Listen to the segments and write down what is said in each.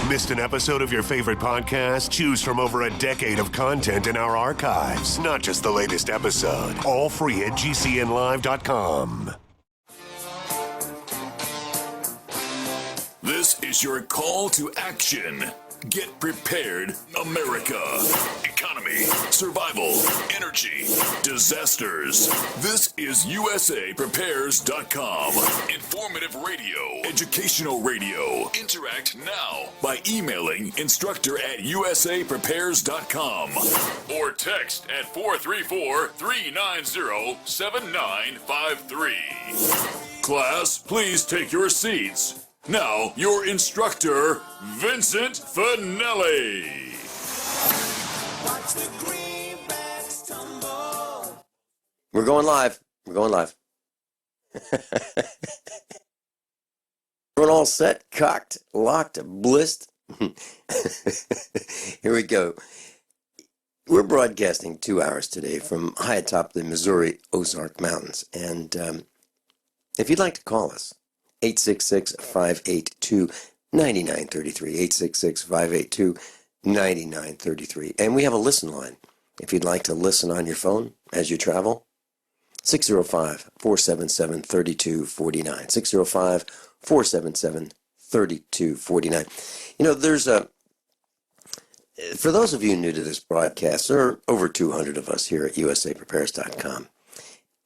Missed an episode of your favorite podcast? Choose from over a decade of content in our archives, not just the latest episode. All free at gcnlive.com. This is your call to action. Get prepared, America. Economy, survival, energy, disasters. This is USAPrepares.com. Informative radio, educational radio. Interact now by emailing instructor at USAPrepares.com or text at 434-390-7953. Class, please take your seats. Now, your instructor, Vincent Finelli. Watch the greenbacks tumble. We're going live. We're all set, cocked, locked, blissed. Here we go. We're broadcasting 2 hours today from high atop the Missouri Ozark Mountains. And if you'd like to call us, 866-582-9933, 866-582-9933. And we have a listen line. If you'd like to listen on your phone as you travel, 605-477-3249, 605-477-3249. You know, there's for those of you new to this broadcast, there are over 200 of us here at USAPrepares.com.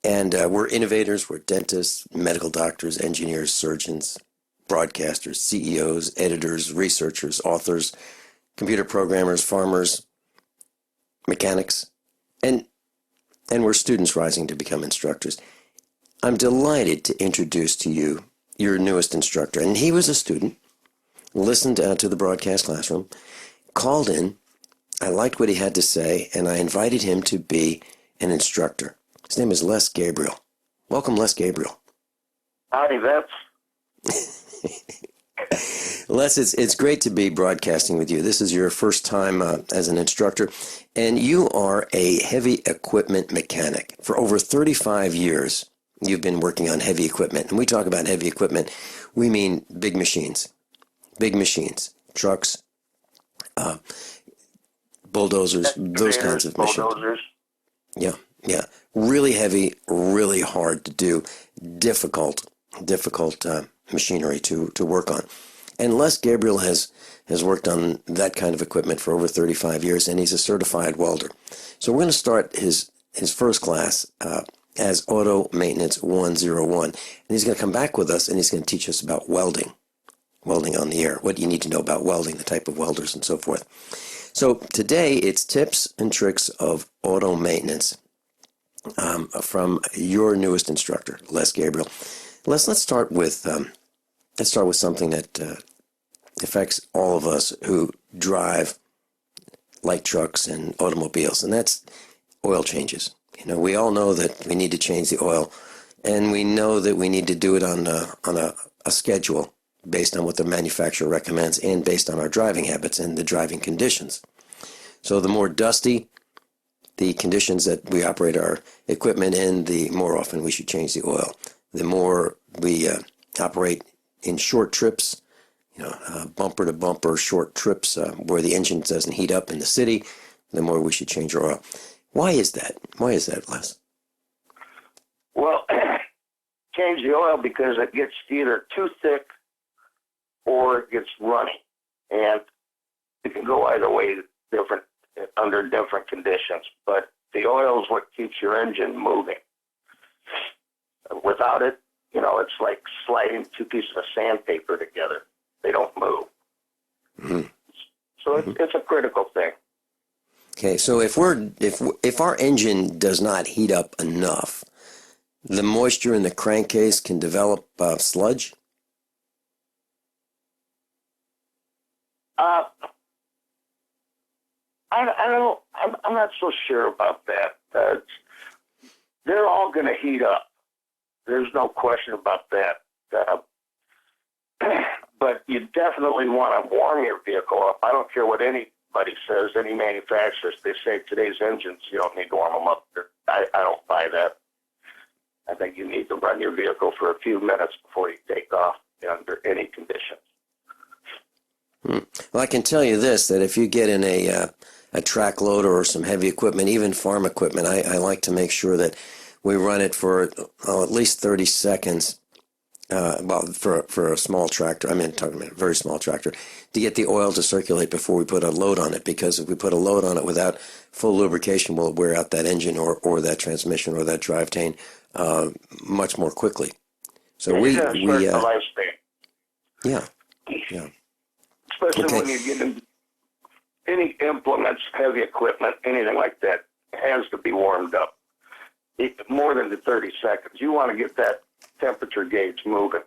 And we're innovators, we're dentists, medical doctors, engineers, surgeons, broadcasters, CEOs, editors, researchers, authors, computer programmers, farmers, mechanics, and we're students rising to become instructors. I'm delighted to introduce to you your newest instructor. And he was a student, listened to the broadcast classroom, called in. I liked what he had to say, and I invited him to be an instructor. His name is Les Gabriel. Welcome, Les Gabriel. Howdy, Vince. Les, it's great to be broadcasting with you. This is your first time as an instructor, and you are a heavy equipment mechanic. For over 35 years, you've been working on heavy equipment. And we talk about heavy equipment, we mean big machines, trucks, bulldozers, those kinds of machines. Bulldozers. Yeah. Really heavy, really hard to do, difficult machinery to work on. And Les Gabriel has worked on that kind of equipment for over 35 years, and he's a certified welder. So we're going to start his first class as Auto Maintenance 101. And he's going to come back with us, and he's going to teach us about welding on the air, what you need to know about welding, the type of welders, and so forth. So today it's tips and tricks of auto maintenance from your newest instructor, Les Gabriel. Let's start with something that affects all of us who drive light trucks and automobiles, and that's oil changes. You know, we all know that we need to change the oil, and we know that we need to do it on a schedule based on what the manufacturer recommends and based on our driving habits and the driving conditions. So the more dusty the conditions that we operate our equipment in, the more often we should change the oil. The more we operate in short trips, bumper to bumper short trips where the engine doesn't heat up in the city, the more we should change our oil. Why is that? Les? Well, change the oil because it gets either too thick or it gets runny. And it can go either way under different conditions. But the oil is what keeps your engine moving. Without it, it's like sliding two pieces of sandpaper together. They don't move. Mm-hmm. So it's a critical thing. Okay, so if our engine does not heat up enough, the moisture in the crankcase can develop sludge? I'm not so sure about that. They're all going to heat up. There's no question about that. But you definitely want to warm your vehicle up. I don't care what anybody says, any manufacturers, they say today's engines, you don't need to warm them up. I don't buy that. I think you need to run your vehicle for a few minutes before you take off under any conditions. Well, I can tell you this, that if you get in a track loader or some heavy equipment, even farm equipment, I like to make sure that we run it for at least 30 seconds. Well, for a small tractor, talking about a very small tractor, to get the oil to circulate before we put a load on it. Because if we put a load on it without full lubrication, we'll wear out that engine or that transmission or that drivetrain much more quickly. So Yeah, we you gotta start the lifespan. yeah. Especially Okay. when you get in any implements, heavy equipment, anything like that, has to be warmed up. More than the 30 seconds. You want to get that temperature gauge moving.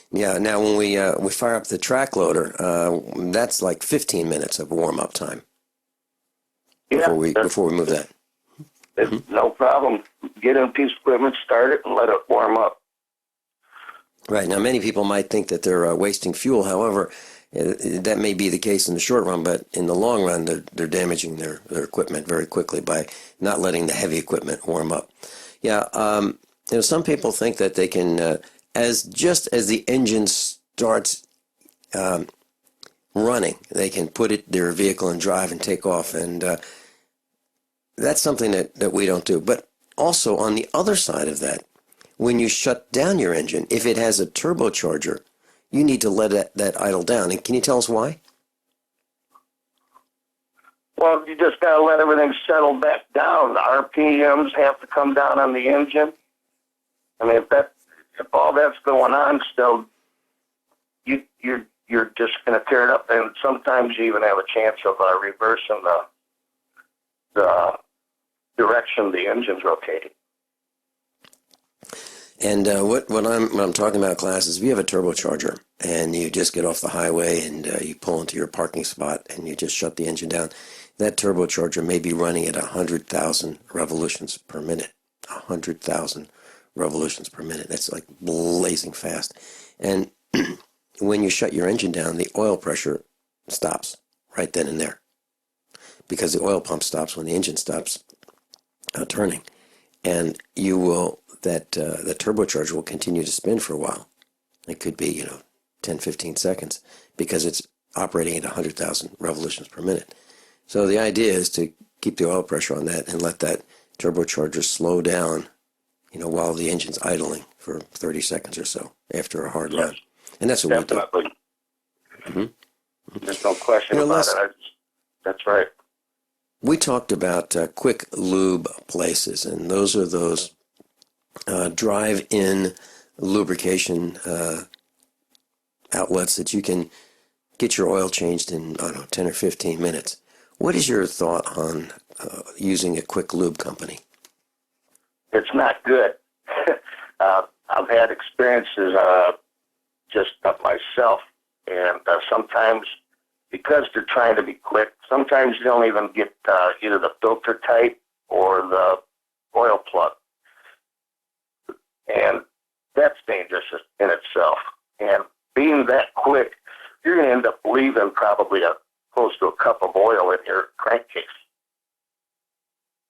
Yeah. Now, when we fire up the track loader, that's like 15 minutes of warm up time before we move that. No problem. Get in a piece of equipment, start it, and let it warm up. Right. Now, many people might think that they're wasting fuel. However, that may be the case in the short run, but in the long run, they're damaging their equipment very quickly by not letting the heavy equipment warm up. Yeah. Some people think that they can, as the engine starts running, they can put their vehicle in drive and take off, and that's something that we don't do. But also on the other side of that, when you shut down your engine, if it has a turbocharger, you need to let that idle down. And can you tell us why? Well, you just got to let everything settle back down. The RPMs have to come down on the engine. I mean, if all that's going on still, you're just going to tear it up, and sometimes you even have a chance of reversing the direction the engine's rotating. And what I'm talking about, class, is if you have a turbocharger and you just get off the highway and you pull into your parking spot and you just shut the engine down, that turbocharger may be running at 100,000 revolutions per minute. 100,000 revolutions per minute. That's like blazing fast. And when you shut your engine down, the oil pressure stops right then and there, because the oil pump stops when the engine stops turning, and the turbocharger will continue to spin for a while. It could be 10, 15 seconds, because it's operating at 100,000 revolutions per minute. So the idea is to keep the oil pressure on that and let that turbocharger slow down while the engine's idling for 30 seconds or so after a hard run. And that's what Definitely. we do. Mm-hmm. There's no question about it. That's right. We talked about quick lube places, and those are those drive-in lubrication outlets that you can get your oil changed in, 10 or 15 minutes. What is your thought on using a quick lube company? It's not good. I've had experiences just of myself, and sometimes, because they're trying to be quick, sometimes you don't even get either the filter type or the oil plug. And that's dangerous in itself. And being that quick, you're going to end up leaving probably close to a cup of oil in your crankcase,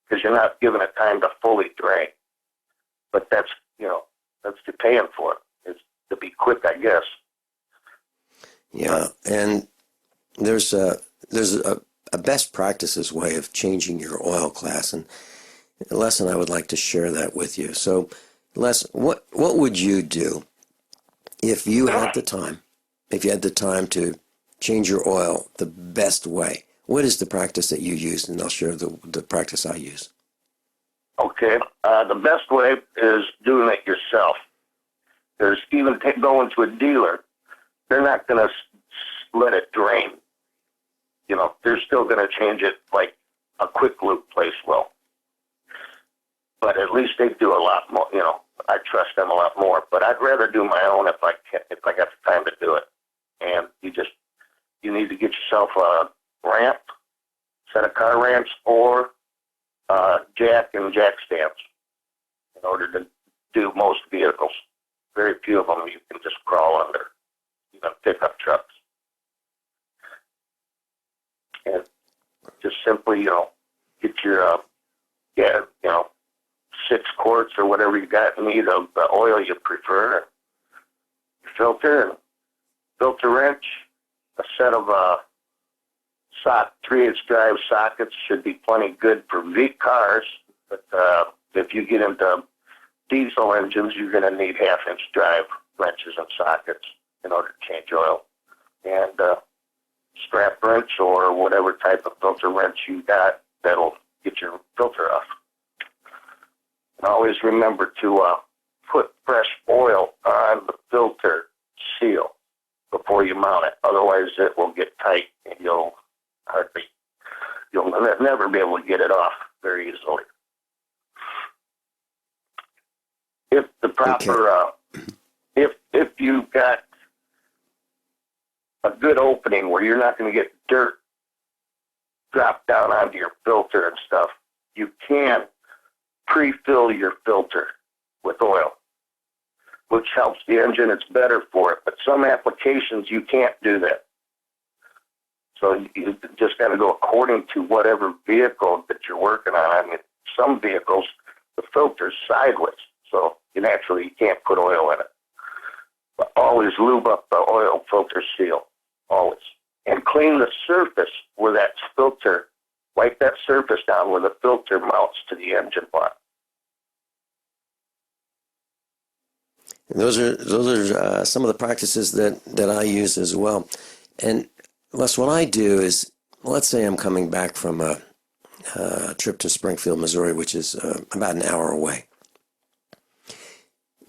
because you're not giving it time to fully drain. But that's you're paying for it. It's to be quick, I guess. Yeah, and there's a best practices way of changing your oil class, and Les and I would like to share that with you. So, Les, what would you do if you had the time? If you had the time to change your oil the best way, what is the practice that you use? And I'll share the practice I use. Okay. The best way is doing it yourself. There's even going to a dealer, they're not going to let it drain. They're still going to change it like a quick lube place will. But at least they do a lot more. I trust them a lot more. But I'd rather do my own if I got the time to do it. And you need to get yourself a ramp, set of car ramps, or jack and jack stands in order to do most vehicles. Very few of them you can just crawl under, even pickup trucks. And just simply, get your, 6 quarts or whatever you got need of the oil you prefer, your filter, and filter wrench, a set of 3/8 drive sockets should be plenty good for cars, but if you get into diesel engines, you're going to need 1/2-inch drive wrenches and sockets in order to change oil. And strap wrench or whatever type of filter wrench you got, that'll get your filter off. And always remember to put fresh oil on the filter seal before you mount it. Otherwise, it will get tight and you'll never be able to get it off very easily. If the proper, if you've got a good opening where you're not going to get dirt dropped down onto your filter and stuff, you can pre-fill your filter with oil, which helps the engine. It's better for it. But some applications, you can't do that. So you just got to go according to whatever vehicle that you're working on. I mean, some vehicles, the filter's sideways, so you can't put oil in it. But always lube up the oil filter seal, always. And clean the surface where that filter, wipe that surface down where the filter mounts to the engine block. And those are some of the practices that I use as well. And Les, what I do is, let's say I'm coming back from a trip to Springfield, Missouri, which is about an hour away.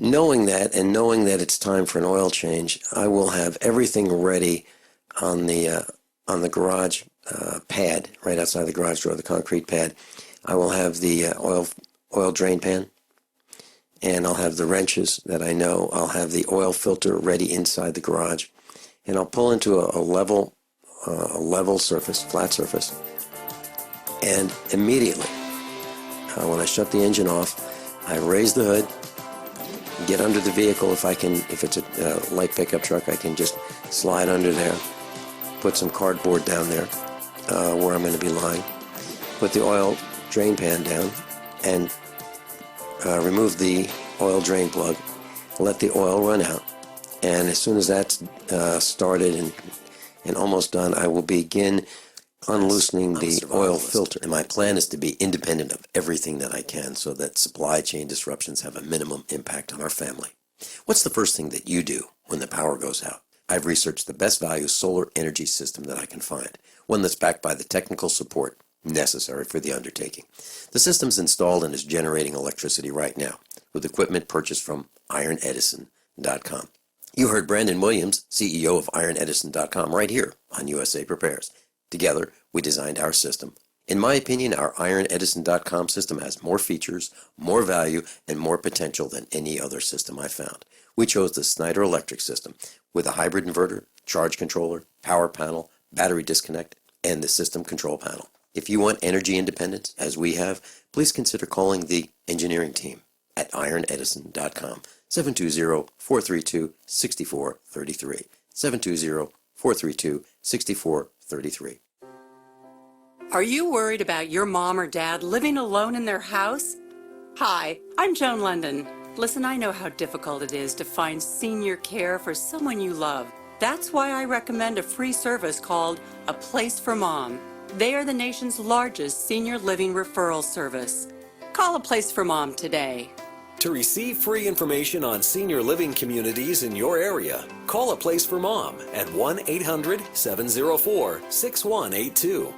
Knowing that it's time for an oil change, I will have everything ready on the garage pad, right outside the garage door, the concrete pad. I will have the oil drain pan, and I'll have the wrenches that I know. I'll have the oil filter ready inside the garage, and I'll pull into a level surface, flat surface, and immediately when I shut the engine off, I raise the hood, get under the vehicle. If it's a light pickup truck, I can just slide under there, put some cardboard down there where I'm going to be lying, put the oil drain pan down, and remove the oil drain plug, let the oil run out, and as soon as that's started and almost done, I will begin unloosening the oil filter. And my plan is to be independent of everything that I can so that supply chain disruptions have a minimum impact on our family. What's the first thing that you do when the power goes out? I've researched the best value solar energy system that I can find, one that's backed by the technical support necessary for the undertaking. The system's installed and is generating electricity right now with equipment purchased from IronEdison.com. You heard Brandon Williams, CEO of IronEdison.com, right here on USA Prepares. Together, we designed our system. In my opinion, our IronEdison.com system has more features, more value, and more potential than any other system I've found. We chose the Snyder Electric system with a hybrid inverter, charge controller, power panel, battery disconnect, and the system control panel. If you want energy independence, as we have, please consider calling the engineering team at IronEdison.com, 720-432-6433, 720-432-6433. Are you worried about your mom or dad living alone in their house? Hi, I'm Joan London. Listen, I know how difficult it is to find senior care for someone you love. That's why I recommend a free service called A Place for Mom. They are the nation's largest senior living referral service. Call A Place for Mom today. To receive free information on senior living communities in your area, call A Place for Mom at 1-800-704-6182.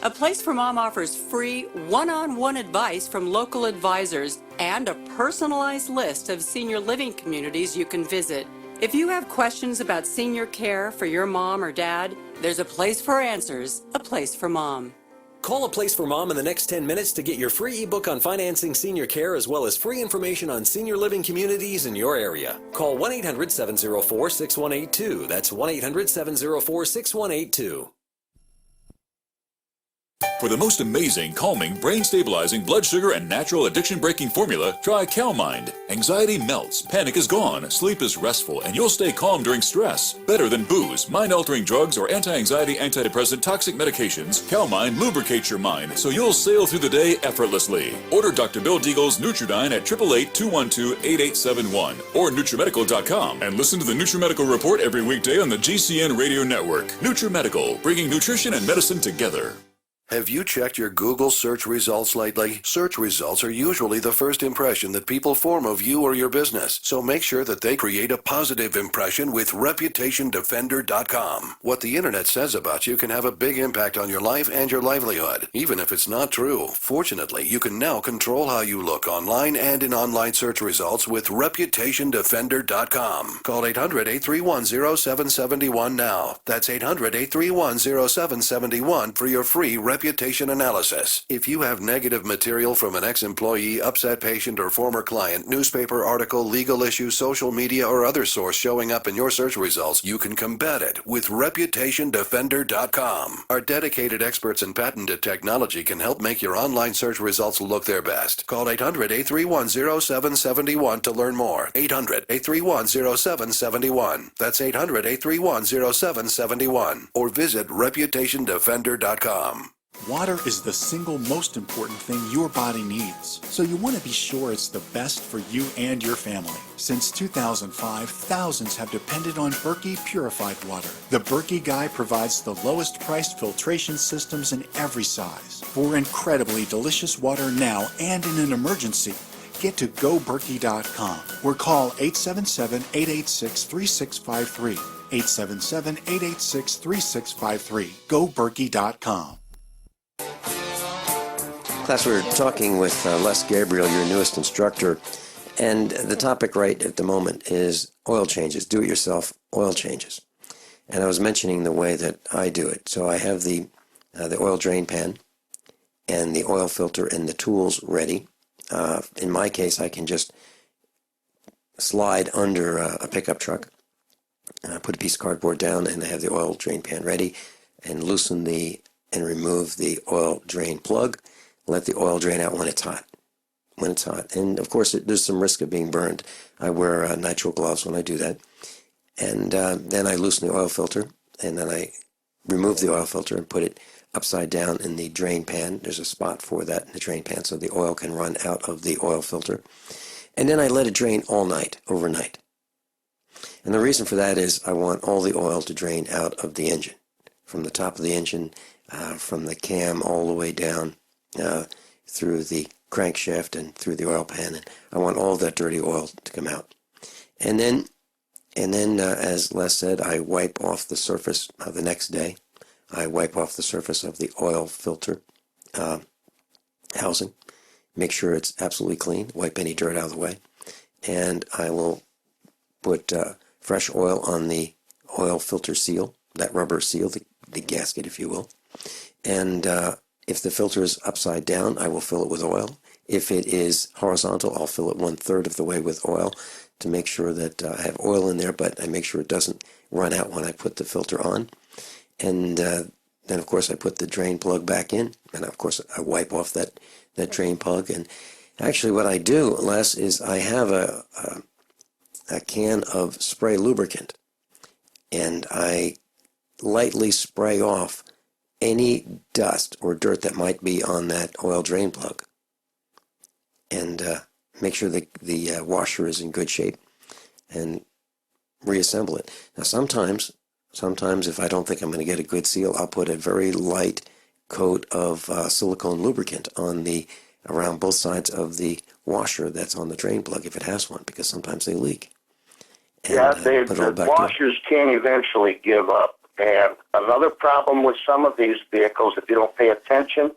A Place for Mom offers free one-on-one advice from local advisors and a personalized list of senior living communities you can visit. If you have questions about senior care for your mom or dad, there's a place for answers, A Place for Mom. Call A Place for Mom in the next 10 minutes to get your free ebook on financing senior care as well as free information on senior living communities in your area. Call 1-800-704-6182. That's 1-800-704-6182. For the most amazing, calming, brain-stabilizing, blood sugar, and natural addiction-breaking formula, try CalMind. Anxiety melts, panic is gone, sleep is restful, and you'll stay calm during stress. Better than booze, mind-altering drugs, or anti-anxiety, antidepressant, toxic medications, CalMind lubricates your mind so you'll sail through the day effortlessly. Order Dr. Bill Deagle's Nutridyne at 888-212-8871 or NutriMedical.com and listen to the NutriMedical Report every weekday on the GCN Radio Network. NutriMedical, bringing nutrition and medicine together. Have you checked your Google search results lately? Search results are usually the first impression that people form of you or your business, so make sure that they create a positive impression with ReputationDefender.com. What the internet says about you can have a big impact on your life and your livelihood, even if it's not true. Fortunately, you can now control how you look online and in online search results with ReputationDefender.com. Call 800-831-0771 now. That's 800-831-0771 for your free reputation analysis. If you have negative material from an ex-employee, upset patient, or former client, newspaper article, legal issue, social media, or other source showing up in your search results, you can combat it with ReputationDefender.com. Our dedicated experts in patented technology can help make your online search results look their best. Call 800-831-0771 to learn more. 800-831-0771. That's 800-831-0771. Or visit ReputationDefender.com. Water is the single most important thing your body needs, so you want to be sure it's the best for you and your family. Since 2005, thousands have depended on Berkey purified water. The Berkey Guy provides the lowest priced filtration systems in every size. For incredibly delicious water now and in an emergency, get to GoBerkey.com or call 877-886-3653. 877-886-3653. GoBerkey.com. Class, we're talking with Les Gabriel, your newest instructor, and the topic right at the moment is oil changes, do-it-yourself oil changes. And I was mentioning the way that I do it. So I have the oil drain pan and the oil filter and the tools ready. In my case, I can just slide under a pickup truck, put a piece of cardboard down, and I have the oil drain pan ready, and loosen and remove the oil drain plug. Let the oil drain out when it's hot. And of course, there's some risk of being burned. I wear nitrile gloves when I do that. And then I loosen the oil filter, and then I remove the oil filter and put it upside down in the drain pan. There's a spot for that in the drain pan so the oil can run out of the oil filter. And then I let it drain all night, overnight. And the reason for that is I want all the oil to drain out of the engine, from the top of the engine, from the cam all the way down through the crankshaft and through the oil pan, and I want all that dirty oil to come out. And then, as Les said, I wipe off the surface the next day. I wipe off the surface of the oil filter housing, make sure it's absolutely clean, wipe any dirt out of the way, and I will put fresh oil on the oil filter seal, that rubber seal, the gasket, if you will, and if the filter is upside down, I will fill it with oil. If it is horizontal, I'll fill it 1/3 of the way with oil to make sure that I have oil in there, but I make sure it doesn't run out when I put the filter on. And then, of course, I put the drain plug back in, and of course, I wipe off that drain plug. And actually, what I do, Les, is I have a can of spray lubricant, and I lightly spray off any dust or dirt that might be on that oil drain plug, and make sure the washer is in good shape, and reassemble it. Now, sometimes if I don't think I'm going to get a good seal, I'll put a very light coat of silicone lubricant on around both sides of the washer that's on the drain plug, if it has one, because sometimes they leak. And, the washers can eventually give up. And another problem with some of these vehicles, if you don't pay attention,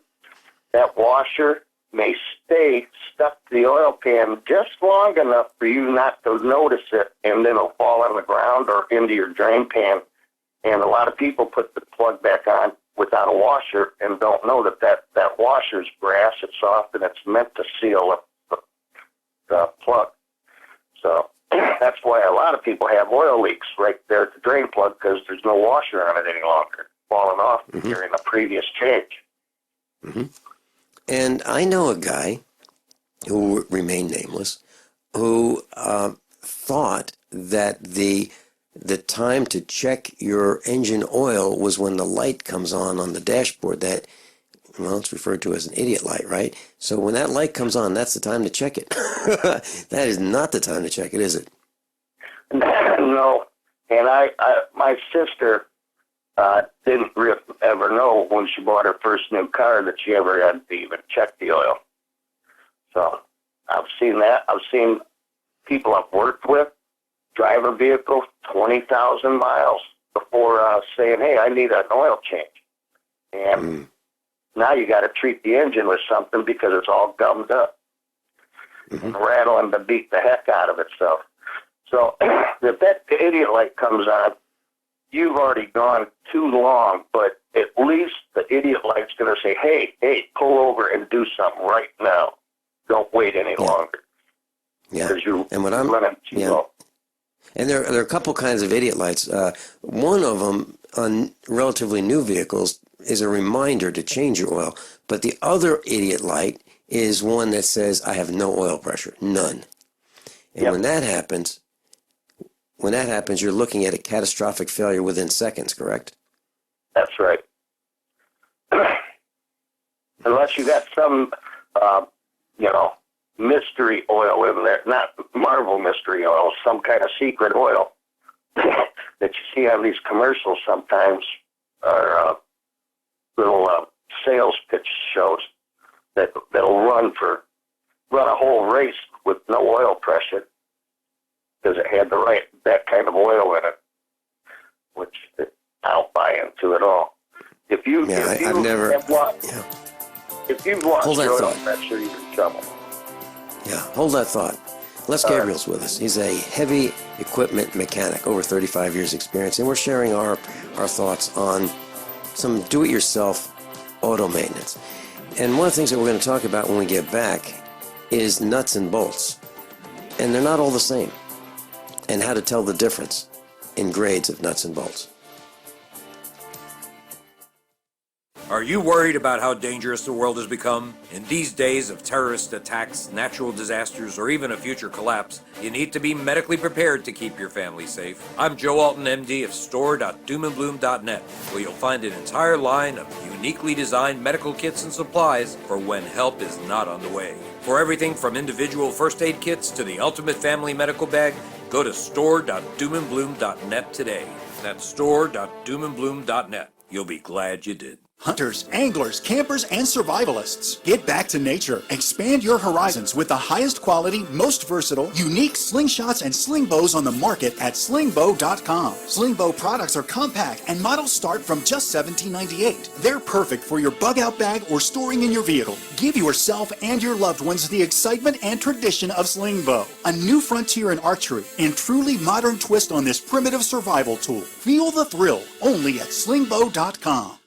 that washer may stay stuck to the oil pan just long enough for you not to notice it, and then it'll fall on the ground or into your drain pan. And a lot of people put the plug back on without a washer and don't know that washer's brass. It's soft and it's meant to seal up the plug. So that's why a lot of people have oil leaks right there at the drain plug, because there's no washer on it any longer, falling off during the previous change. And I know a guy who remained nameless who thought that the time to check your engine oil was when the light comes on the dashboard. That, well, it's referred to as an idiot light, right? So when that light comes on, that's the time to check it. That is not the time to check it, is it? No. And my sister didn't ever know when she bought her first new car that she ever had to even check the oil. So I've seen that. I've seen people I've worked with drive a vehicle 20,000 miles before saying, hey, I need an oil change. And now you got to treat the engine with something because it's all gummed up and rattling to beat the heck out of itself. So if that idiot light comes on, you've already gone too long, but at least the idiot light's going to say, hey, pull over and do something right now. Don't wait any longer. Yeah. And when I'm running too low. And there are a couple kinds of idiot lights. One of them on relatively new vehicles is a reminder to change your oil. But the other idiot light is one that says, I have no oil pressure, none. And when that happens, you're looking at a catastrophic failure within seconds, correct? That's right. Unless you got some, mystery oil in there, not Marvel mystery oil, some kind of secret oil that you see on these commercials sometimes, or little sales pitch shows that'll run a whole race with no oil pressure because it had that kind of oil in it, which I don't buy into at all. If you've lost your oil pressure, you're in trouble. Yeah, hold that thought. Les Gabriel's with us. He's a heavy equipment mechanic, over 35 years experience, and we're sharing our thoughts on some do-it-yourself auto maintenance. And one of the things that we're going to talk about when we get back is nuts and bolts. And they're not all the same. And how to tell the difference in grades of nuts and bolts. Are you worried about how dangerous the world has become? In these days of terrorist attacks, natural disasters, or even a future collapse, you need to be medically prepared to keep your family safe. I'm Joe Alton, MD of store.doomandbloom.net, where you'll find an entire line of uniquely designed medical kits and supplies for when help is not on the way. For everything from individual first aid kits to the ultimate family medical bag, go to store.doomandbloom.net today. That's store.doomandbloom.net. You'll be glad you did. Hunters, anglers, campers, and survivalists. Get back to nature. Expand your horizons with the highest quality, most versatile, unique slingshots and sling bows on the market at slingbow.com. Sling bow products are compact and models start from just $17.98. They're perfect for your bug out bag or storing in your vehicle. Give yourself and your loved ones the excitement and tradition of sling bow. A new frontier in archery and truly modern twist on this primitive survival tool. Feel the thrill only at slingbow.com.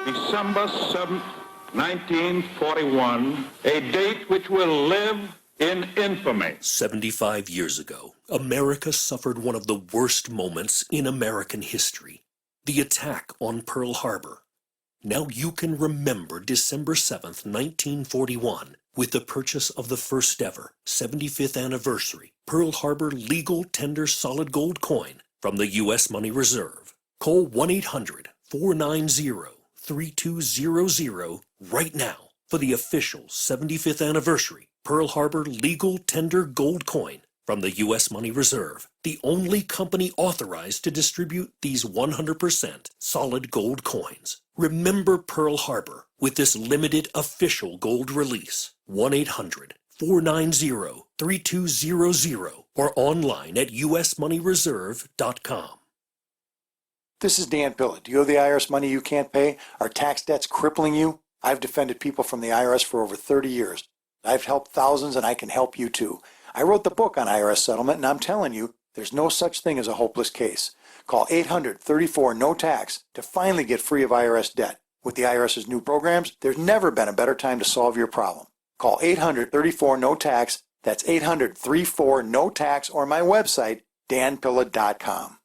December 7th, 1941, a date which will live in infamy. 75 years ago, America suffered one of the worst moments in American history, the attack on Pearl Harbor. Now you can remember December 7th, 1941, with the purchase of the first ever 75th anniversary Pearl Harbor legal tender solid gold coin from the U.S. Money Reserve. Call 1-800-490-3200 right now for the official 75th anniversary Pearl Harbor legal tender gold coin from the U.S. Money Reserve, the only company authorized to distribute these 100% solid gold coins. Remember Pearl Harbor with this limited official gold release. 1-800-490-3200 or online at usmoneyreserve.com. This is Dan Pilla. Do you owe the IRS money you can't pay? Are tax debts crippling you? I've defended people from the IRS for over 30 years. I've helped thousands, and I can help you too. I wrote the book on IRS settlement, and I'm telling you, there's no such thing as a hopeless case. Call 800-34-NO-TAX to finally get free of IRS debt. With the IRS's new programs, there's never been a better time to solve your problem. Call 800-34-NO-TAX. That's 800-34-NO-TAX or my website, danpilla.com.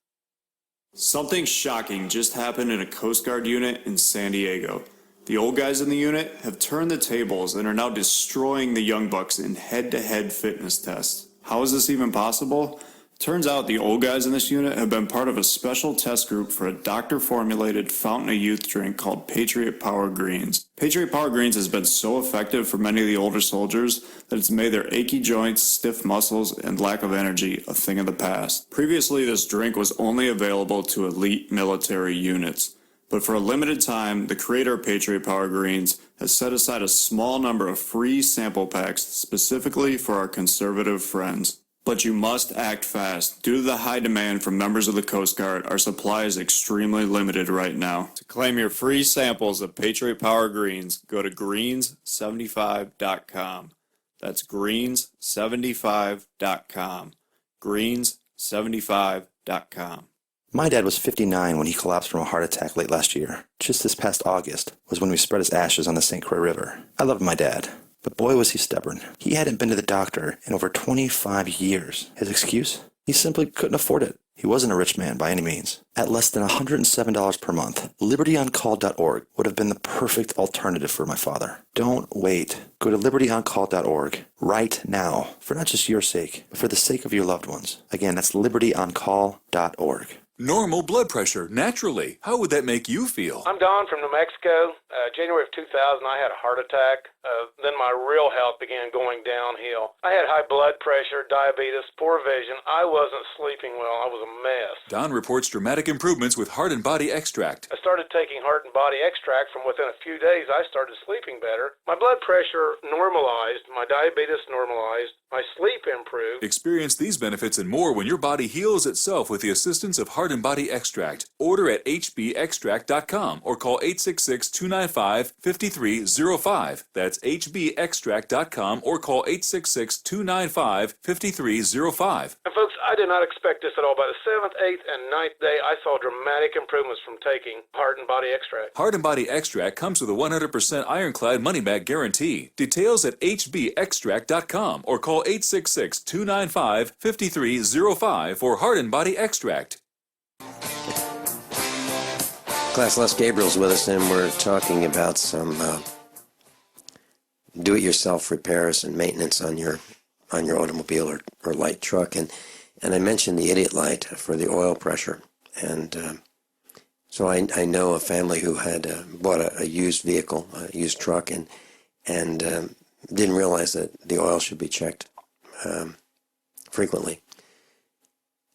Something shocking just happened in a Coast Guard unit in San Diego. The old guys in the unit have turned the tables and are now destroying the young bucks in head-to-head fitness tests. How is this even possible? Turns out the old guys in this unit have been part of a special test group for a doctor-formulated fountain of youth drink called Patriot Power Greens. Patriot Power Greens has been so effective for many of the older soldiers that it's made their achy joints, stiff muscles, and lack of energy a thing of the past. Previously, this drink was only available to elite military units. But for a limited time, the creator of Patriot Power Greens has set aside a small number of free sample packs specifically for our conservative friends. But you must act fast. Due to the high demand from members of the Coast Guard, our supply is extremely limited right now. To claim your free samples of Patriot Power Greens, go to greens75.com. That's greens75.com. greens75.com. My dad was 59 when he collapsed from a heart attack late last year. Just this past August was when we spread his ashes on the St. Croix River. I loved my dad, but boy was he stubborn. He hadn't been to the doctor in over 25 years. His excuse? He simply couldn't afford it. He wasn't a rich man by any means. At less than $107 per month, libertyoncall.org would have been the perfect alternative for my father. Don't wait. Go to libertyoncall.org right now, for not just your sake, but for the sake of your loved ones. Again, that's libertyoncall.org. Normal blood pressure, naturally. How would that make you feel? I'm Don from New Mexico. January of 2000, I had a heart attack. Then my real health began going downhill. I had high blood pressure, diabetes, poor vision. I wasn't sleeping well. I was a mess. Don reports dramatic improvements with Heart and Body Extract. I started taking Heart and Body Extract. From within a few days, I started sleeping better. My blood pressure normalized. My diabetes normalized. My sleep improved. Experience these benefits and more when your body heals itself with the assistance of Heart and Body Extract. Order at hbextract.com or call 866-295-5305. That's hbextract.com or call 866-295-5305. And folks, I did not expect this at all. By the 7th, 8th, and 9th day, I saw dramatic improvements from taking Heart and Body Extract. Heart and Body Extract comes with a 100% ironclad money-back guarantee. Details at hbextract.com or call 866-295-5305 for Heart and Body Extract. Class Les Gabriel's with us, and we're talking about some do-it-yourself repairs and maintenance on your automobile or light truck. And I mentioned the idiot light for the oil pressure. And so I know a family who had bought a used vehicle, a used truck, and didn't realize that the oil should be checked frequently.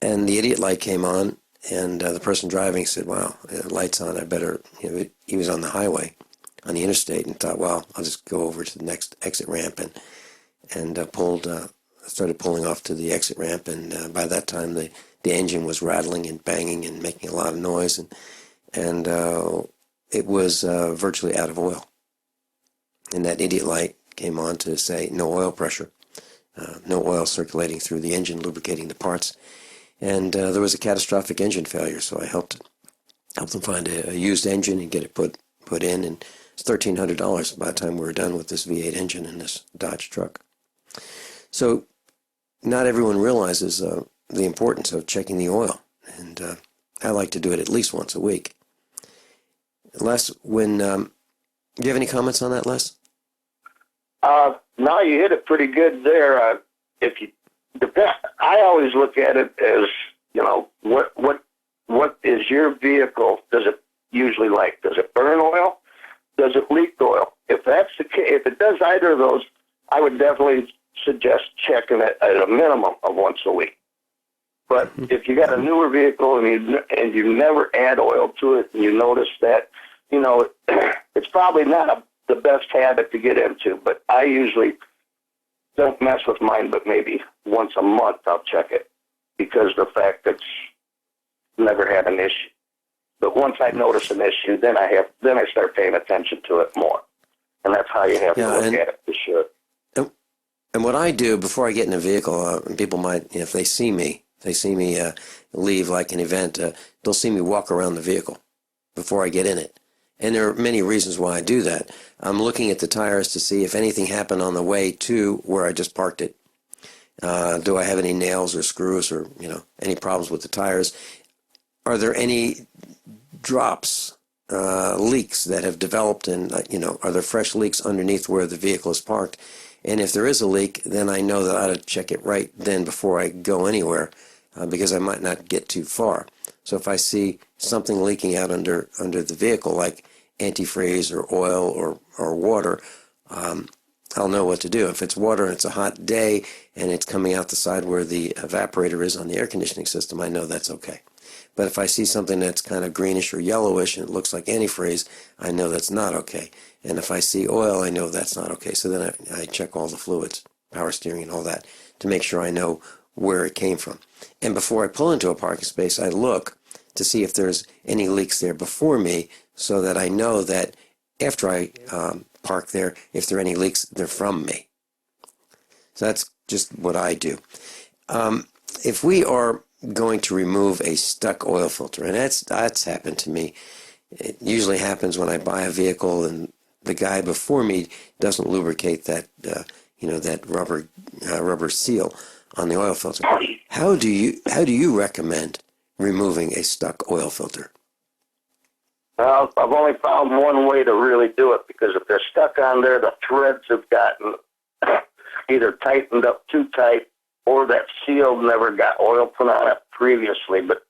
And the idiot light came on, and the person driving said, "Wow, the light's on. I better." He was on the highway, on the interstate, and thought, "Well, I'll just go over to the next exit ramp," and started pulling off to the exit ramp. And by that time, the engine was rattling and banging and making a lot of noise, and it was virtually out of oil. And that idiot light came on to say no oil pressure, no oil circulating through the engine, lubricating the parts. And there was a catastrophic engine failure, so I helped them find a used engine and get it put in, and it's $1,300 by the time we were done with this V8 engine in this Dodge truck. So not everyone realizes the importance of checking the oil, and I like to do it at least once a week. Les, do you have any comments on that, Les? No, you hit it pretty good there. I always look at it as, what is your vehicle? Does it usually like? Does it burn oil? Does it leak oil? If that's the case, if it does either of those, I would definitely suggest checking it at a minimum of once a week. But if you got a newer vehicle and you never add oil to it, and you notice that, it's probably not the best habit to get into. But I usually don't mess with mine, but maybe once a month I'll check it, because the fact that it's never had an issue. But once I notice an issue, then I start paying attention to it more, and that's how you have to look at it for sure. And what I do before I get in a vehicle, people might, if they see me leave like an event, they'll see me walk around the vehicle before I get in it. And there are many reasons why I do that. I'm looking at the tires to see if anything happened on the way to where I just parked it. Do I have any nails or screws or, any problems with the tires? are there any drops, leaks that have developed, and are there fresh leaks underneath where the vehicle is parked? And if there is a leak, then I know that I ought to check it right then before I go anywhere, because I might not get too far. So if I see something leaking out under the vehicle, like antifreeze or oil or water, I'll know what to do. If it's water and it's a hot day and it's coming out the side where the evaporator is on the air conditioning system, I know that's okay. But if I see something that's kind of greenish or yellowish and it looks like antifreeze, I know that's not okay. And if I see oil, I know that's not okay. So then I check all the fluids, power steering and all that, to make sure I know where it came from. And before I pull into a parking space, I look to see if there's any leaks there before me, so that I know that after I park there, if there are any leaks, they're from me. So that's just what I do. If we are going to remove a stuck oil filter, and that's happened to me. It usually happens when I buy a vehicle and the guy before me doesn't lubricate that that rubber seal on the oil filter. How do you recommend removing a stuck oil filter? Well, I've only found one way to really do it, because if they're stuck on there, the threads have gotten either tightened up too tight, or that seal never got oil put on it previously. But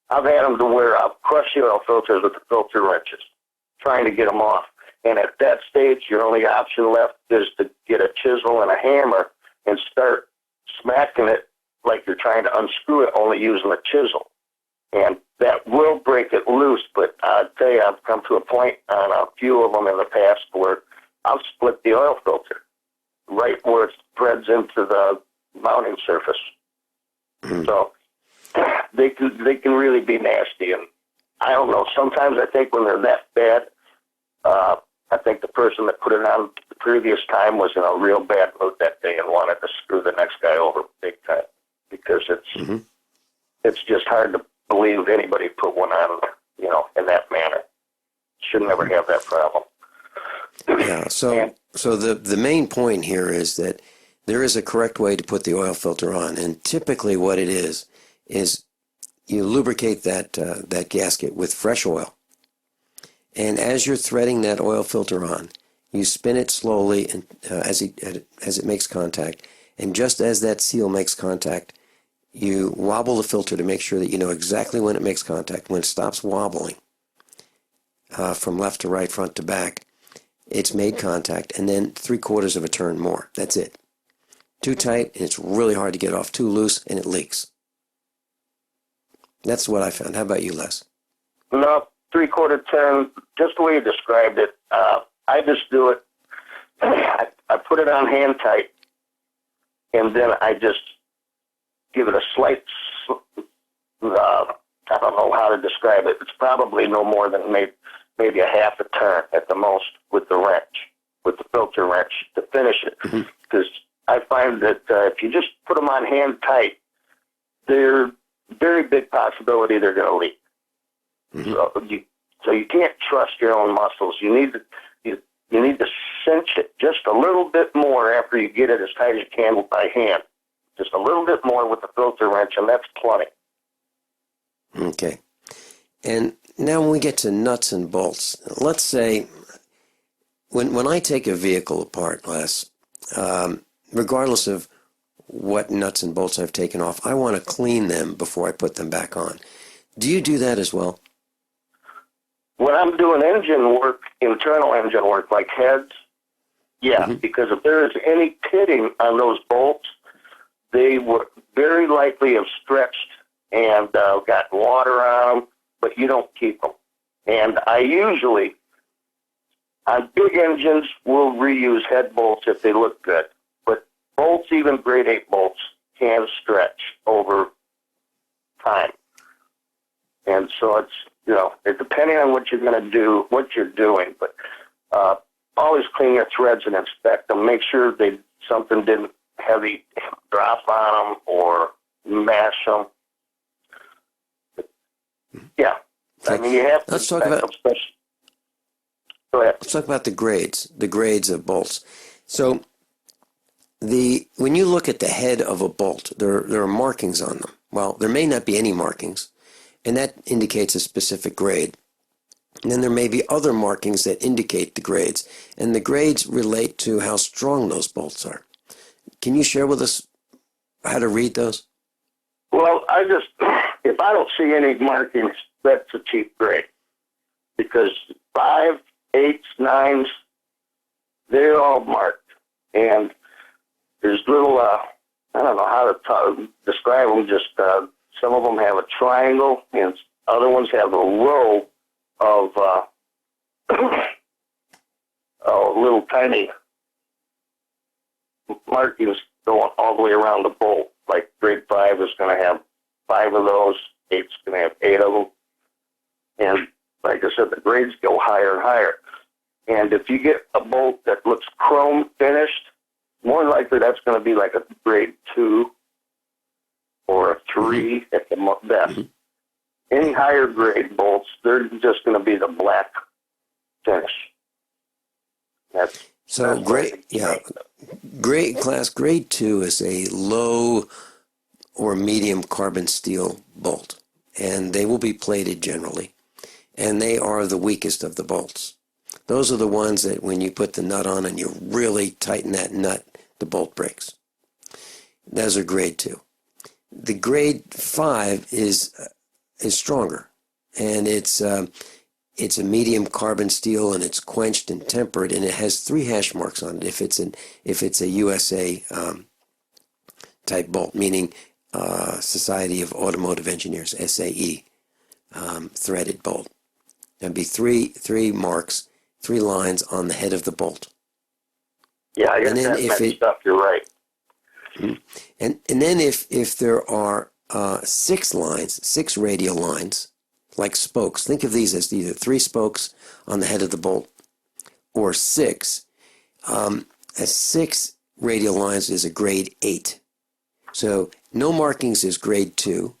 I've had them to where I've crushed the oil filters with the filter wrenches, trying to get them off. And at that stage, your only option left is to get a chisel and a hammer and start smacking it like you're trying to unscrew it, only using a chisel. And that will break it loose, but I'll tell you, I've come to a point on a few of them in the past where I'll split the oil filter right where it spreads into the mounting surface. So they can really be nasty. And I don't know, sometimes I think when they're that bad, I think the person that put it on the previous time was in a real bad mood that day and wanted to screw the next guy over big time, because it's just hard to believe anybody put one on, in that manner. Should never have that problem. Yeah. So the main point here is that there is a correct way to put the oil filter on, and typically what it is you lubricate that gasket with fresh oil, and as you're threading that oil filter on, you spin it slowly and as it makes contact, and just as that seal makes contact, you wobble the filter to make sure that you know exactly when it makes contact. When it stops wobbling from left to right, front to back, it's made contact, and then 3/4 of a turn more. That's it. Too tight, and it's really hard to get off. Too loose, and it leaks. That's what I found. How about you, Les? No, 3/4 turn, just the way you described it. I just do it. I put it on hand tight, and then I just give it a slight, I don't know how to describe it. It's probably no more than maybe a half a turn at the most with the wrench, with the filter wrench to finish it. Because I find that if you just put them on hand tight, there's very big possibility they're going to leak. So you can't trust your own muscles. You need to cinch it just a little bit more after you get it as tight as you can by hand. Just a little bit more with the filter wrench, and that's plenty. Okay. And now when we get to nuts and bolts, let's say when I take a vehicle apart, Les, regardless of what nuts and bolts I've taken off, I want to clean them before I put them back on. Do you do that as well? When I'm doing engine work, internal engine work, like heads, yeah, because if there is any pitting on those bolts, they would very likely have stretched and got water on them, but you don't keep them. And I usually, on big engines, will reuse head bolts if they look good. But bolts, even grade 8 bolts, can stretch over time. And so it's, depending on what you're going to do, what you're doing, but always clean your threads and inspect them. Make sure something didn't heavy drop on them or mash them. Yeah. I mean, you have to. Let's talk about. Go ahead. Let's talk about the grades of bolts. So, when you look at the head of a bolt, there are markings on them. Well, there may not be any markings, and that indicates a specific grade. And then there may be other markings that indicate the grades, and the grades relate to how strong those bolts are. Can you share with us how to read those? Well, if I don't see any markings, that's a cheap grade. Because 5, 8s, 9s, they're all marked. And there's little, I don't know how to describe them, just some of them have a triangle, and other ones have a row of little tiny markings going all the way around the bolt. Like grade 5 is going to have 5 of those, 8's going to have 8 of them. And like I said, the grades go higher and higher. And if you get a bolt that looks chrome finished, more than likely that's going to be like a grade 2 or a 3 at the best. Any higher grade bolts, they're just going to be the black finish. That's grade 2 is a low or medium carbon steel bolt, and they will be plated generally, and they are the weakest of the bolts. Those are the ones that when you put the nut on and you really tighten that nut, the bolt breaks. Those are grade 2. The grade 5 is stronger, and it's a medium carbon steel, and it's quenched and tempered, and it has 3 hash marks on it if it's a USA type bolt, meaning Society of Automotive Engineers, SAE, threaded bolt. There'd be three marks, 3 lines on the head of the bolt. Yeah, I guess that messed up. You're right. And then if there are 6 lines, 6 radial lines, like spokes. Think of these as either 3 spokes on the head of the bolt or 6. As 6 radial lines is a grade 8. So no markings is grade 2.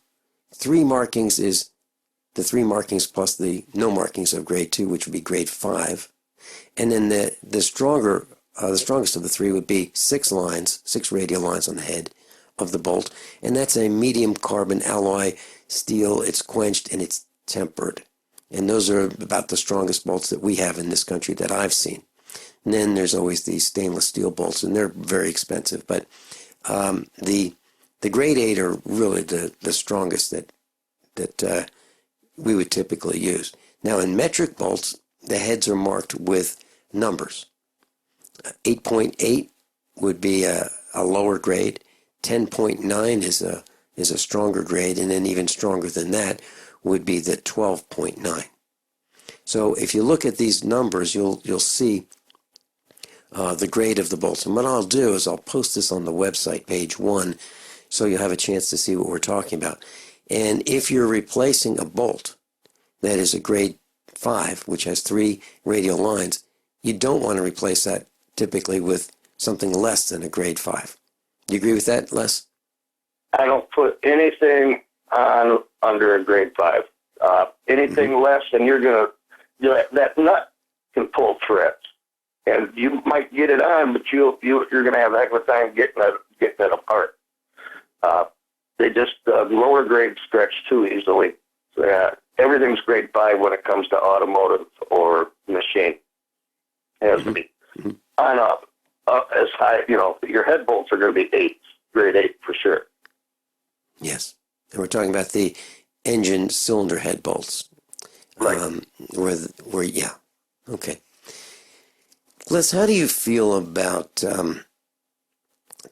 3 markings is the 3 markings plus the no markings of grade 2, which would be grade 5. And then the strongest of the 3 would be 6 lines, 6 radial lines on the head of the bolt, and that's a medium carbon alloy steel. It's quenched and it's tempered, and those are about the strongest bolts that we have in this country that I've seen. And then there's always these stainless steel bolts, and they're very expensive, but the grade 8 are really the strongest that we would typically use. Now in metric bolts, the heads are marked with numbers. 8.8 would be a lower grade. 10.9 is a stronger grade, and then even stronger than that would be the 12.9. So if you look at these numbers, you'll see the grade of the bolts. And what I'll do is I'll post this on the website, page 1, so you'll have a chance to see what we're talking about. And if you're replacing a bolt that is a grade 5, which has 3 radial lines, you don't want to replace that typically with something less than a grade 5. Do you agree with that, Les? I don't put anything on under a grade 5. Anything less, and that nut can pull threads, and you might get it on, but you're going to have a heck of a time getting it apart. They just lower grade stretch too easily. So, everything's grade 5 when it comes to automotive or machine. It has to be on up as high. Your head bolts are going to be 8s, grade 8 for sure. Yes, and we're talking about the engine cylinder head bolts. Right. Yeah. Okay. Les, how do you feel about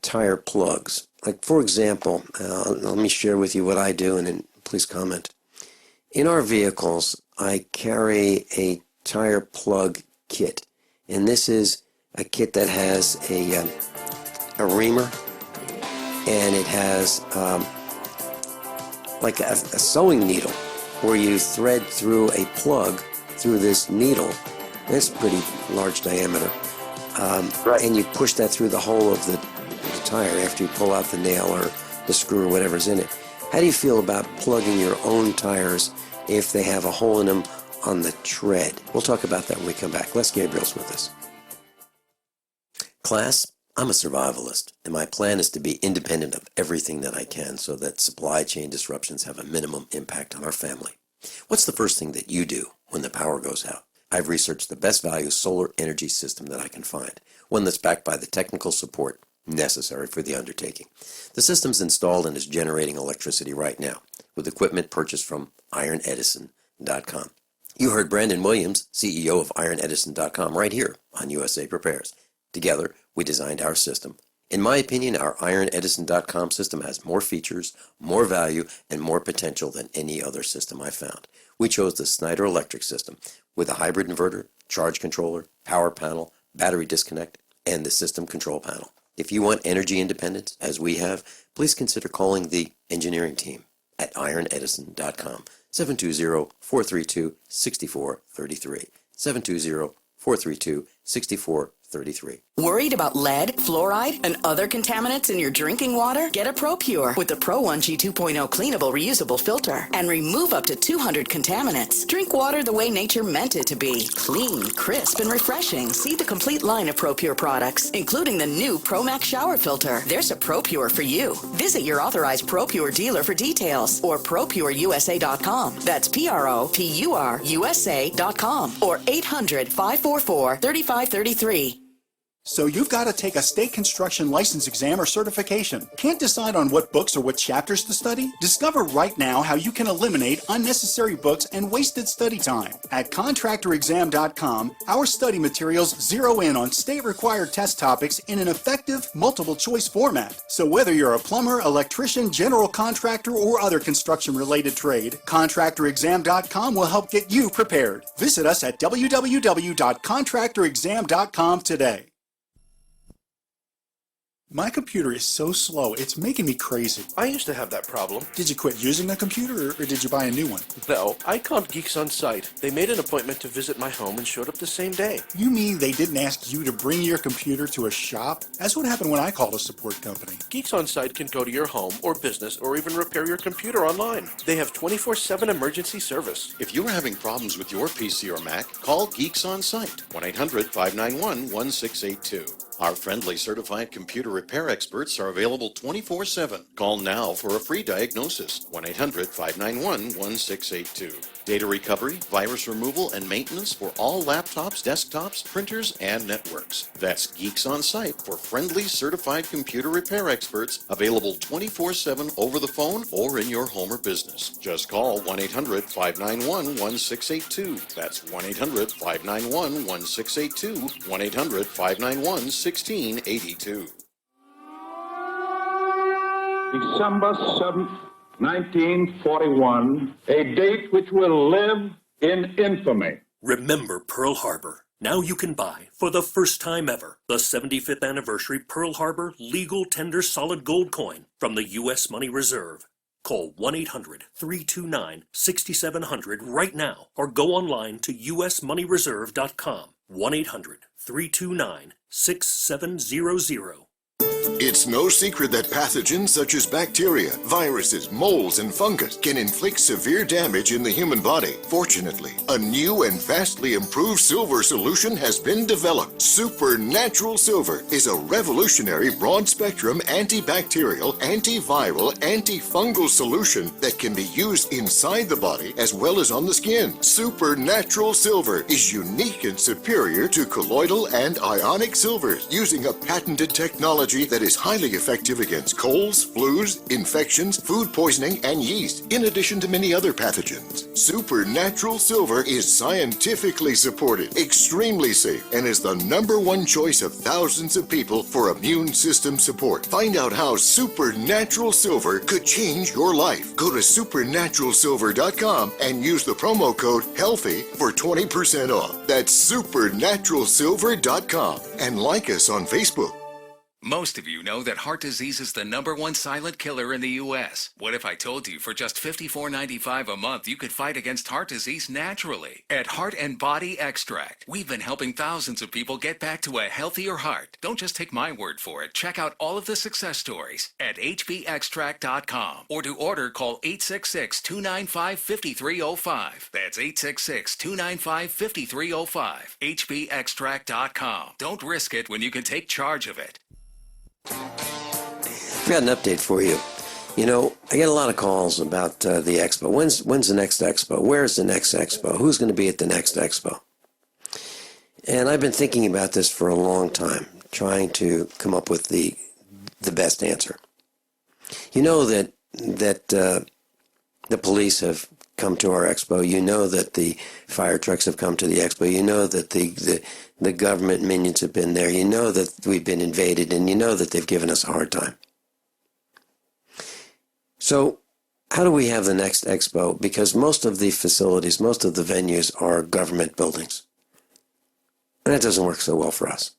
tire plugs? Like, for example, let me share with you what I do, and then please comment. In our vehicles, I carry a tire plug kit, and this is a kit that has a reamer, and it has like a sewing needle where you thread through a plug through this needle. It's pretty large diameter. Right. And you push that through the hole of the tire after you pull out the nail or the screw or whatever's in it. How do you feel about plugging your own tires if they have a hole in them on the tread? We'll talk about that when we come back. Les Gabriel's with us. Class, I'm a survivalist, and my plan is to be independent of everything that I can so that supply chain disruptions have a minimum impact on our family. What's the first thing that you do when the power goes out? I've researched the best value solar energy system that I can find, one that's backed by the technical support necessary for the undertaking. The system's installed and is generating electricity right now, with equipment purchased from IronEdison.com. You heard Brandon Williams, CEO of IronEdison.com, right here on USA Prepares. Together, we designed our system. In my opinion, our IronEdison.com system has more features, more value, and more potential than any other system I found. We chose the Snyder Electric system with a hybrid inverter, charge controller, power panel, battery disconnect, and the system control panel. If you want energy independence, as we have, please consider calling the engineering team at IronEdison.com, 720-432-6433, 720-432-6433. Worried about lead, fluoride, and other contaminants in your drinking water? Get a ProPure with the Pro 1G 2.0 cleanable reusable filter and remove up to 200 contaminants. Drink water the way nature meant it to be. Clean, crisp, and refreshing. See the complete line of ProPure products, including the new ProMax shower filter. There's a ProPure for you. Visit your authorized ProPure dealer for details or ProPureUSA.com. That's ProPureUSA.com or 800-544-3533. So you've got to take a state construction license exam or certification. Can't decide on what books or what chapters to study? Discover right now how you can eliminate unnecessary books and wasted study time. At contractorexam.com, our study materials zero in on state-required test topics in an effective, multiple-choice format. So whether you're a plumber, electrician, general contractor, or other construction-related trade, contractorexam.com will help get you prepared. Visit us at www.contractorexam.com today. My computer is so slow, it's making me crazy. I used to have that problem. Did you quit using a computer, or did you buy a new one? No, I called Geeks On Site. They made an appointment to visit my home and showed up the same day. You mean they didn't ask you to bring your computer to a shop? That's what happened when I called a support company. Geeks On Site can go to your home or business or even repair your computer online. They have 24/7 emergency service. If you're having problems with your PC or Mac, call Geeks On Site, 1-800-591-1682. Our friendly certified computer repair experts are available 24/7. Call now for a free diagnosis, 1-800-591-1682. Data recovery, virus removal, and maintenance for all laptops, desktops, printers, and networks. That's Geeks On Site for friendly certified computer repair experts, available 24/7 over the phone or in your home or business. Just call 1-800-591-1682. That's 1-800-591-1682, 1-800-591-1682. December 7th, 1941, a date which will live in infamy. Remember Pearl Harbor. Now you can buy, for the first time ever, the 75th anniversary Pearl Harbor legal tender solid gold coin from the U.S. Money Reserve. Call 1-800-329-6700 right now or go online to usmoneyreserve.com. 1-800-329-6700. It's no secret that pathogens such as bacteria, viruses, molds, and fungus can inflict severe damage in the human body. Fortunately, a new and vastly improved silver solution has been developed. Supernatural Silver is a revolutionary broad-spectrum antibacterial, antiviral, antifungal solution that can be used inside the body as well as on the skin. Supernatural Silver is unique and superior to colloidal and ionic silvers, using a patented technology that is highly effective against colds, flus, infections, food poisoning, and yeast, in addition to many other pathogens. Supernatural Silver is scientifically supported, extremely safe, and is the #1 choice of thousands of people for immune system support. Find out how Supernatural Silver could change your life. Go to supernaturalsilver.com and use the promo code HEALTHY for 20% off. That's supernaturalsilver.com, and like us on Facebook. Most of you know that heart disease is the #1 silent killer in the U.S. What if I told you for just $54.95 a month you could fight against heart disease naturally? At Heart and Body Extract, we've been helping thousands of people get back to a healthier heart. Don't just take my word for it. Check out all of the success stories at hbextract.com, or to order, call 866-295-5305. That's 866-295-5305. hbextract.com. Don't risk it when you can take charge of it. I've got an update for you. You know, I get a lot of calls about the expo. When's the next expo? Where's the next expo? Who's going to be at the next expo? And I've been thinking about this for a long time, trying to come up with the best answer. You know that the police have come to our expo. You know that the fire trucks have come to the expo. You know that the government minions have been there. You know that we've been invaded, and you know that they've given us a hard time. So how do we have the next expo? Because most of the facilities, most of the venues are government buildings. And that doesn't work so well for us.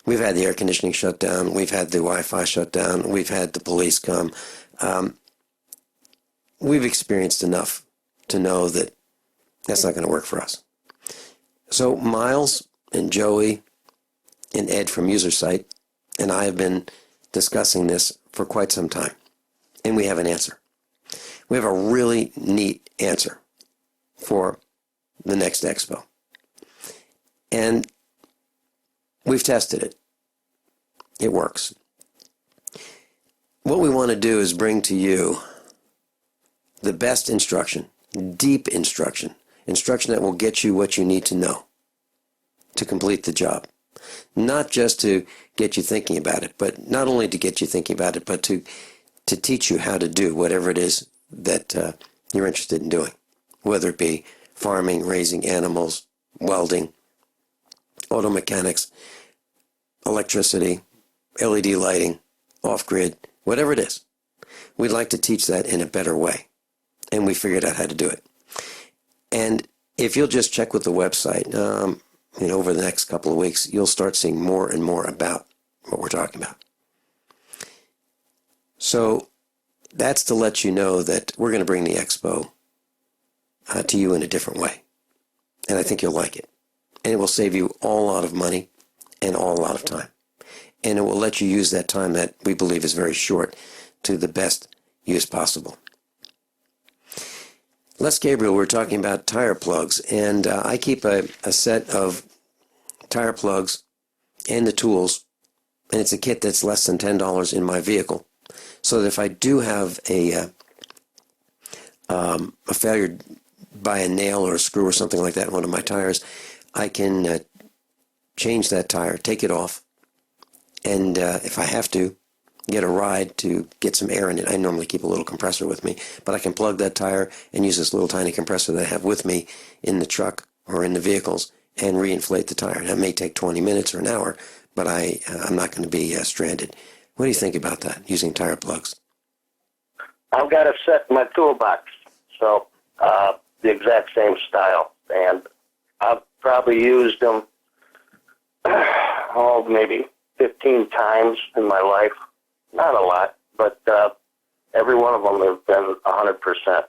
We've had the air conditioning shut down. We've had the Wi-Fi shut down. We've had the police come. We've experienced enough to know that that's not going to work for us. So Miles and Joey and Ed from UserSite and I have been discussing this for quite some time. And we have an answer. We have a really neat answer for the next expo. And we've tested it. It works. What we want to do is bring to you the best instruction, deep instruction that will get you what you need to know to complete the job. Not just to get you thinking about it, but not only to get you thinking about it, but to teach you how to do whatever it is that you're interested in doing, whether it be farming, raising animals, welding, auto mechanics, electricity, LED lighting, off-grid, whatever it is. We'd like to teach that in a better way, and we figured out how to do it. And if you'll just check with the website, over the next couple of weeks, you'll start seeing more and more about what we're talking about. So that's to let you know that we're going to bring the expo to you in a different way. And I think you'll like it. And it will save you all a lot of money and all a lot of time. And it will let you use that time that we believe is very short to the best use possible. Les Gabriel, we're talking about tire plugs, and I keep a set of tire plugs and the tools, and it's a kit that's less than $10 in my vehicle, so that if I do have a failure by a nail or a screw or something like that in one of my tires, I can change that tire, take it off, and if I have to, get a ride to get some air in it. I normally keep a little compressor with me, but I can plug that tire and use this little tiny compressor that I have with me in the truck or in the vehicles and reinflate the tire. That may take 20 minutes or an hour, but I'm not going to be stranded. What do you think about that, using tire plugs? I've got a set in my toolbox, so the exact same style, and I've probably used them maybe 15 times in my life. Not a lot, but every one of them have been 100%.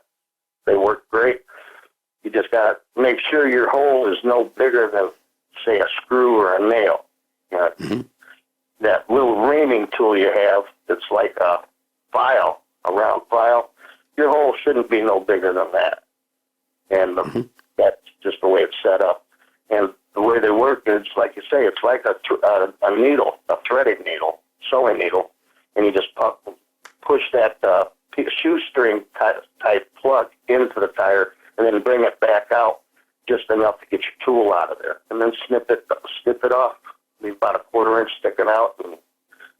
They work great. You just got to make sure your hole is no bigger than, say, a screw or a nail. That little reaming tool you have that's like a file, a round file, your hole shouldn't be no bigger than that. And that's just the way it's set up. And the way they work is, like you say, it's like a needle, a threaded needle, sewing needle. And you just push that shoestring type plug into the tire and then bring it back out just enough to get your tool out of there. And then snip it off. Leave about a 1/4 inch sticking out. And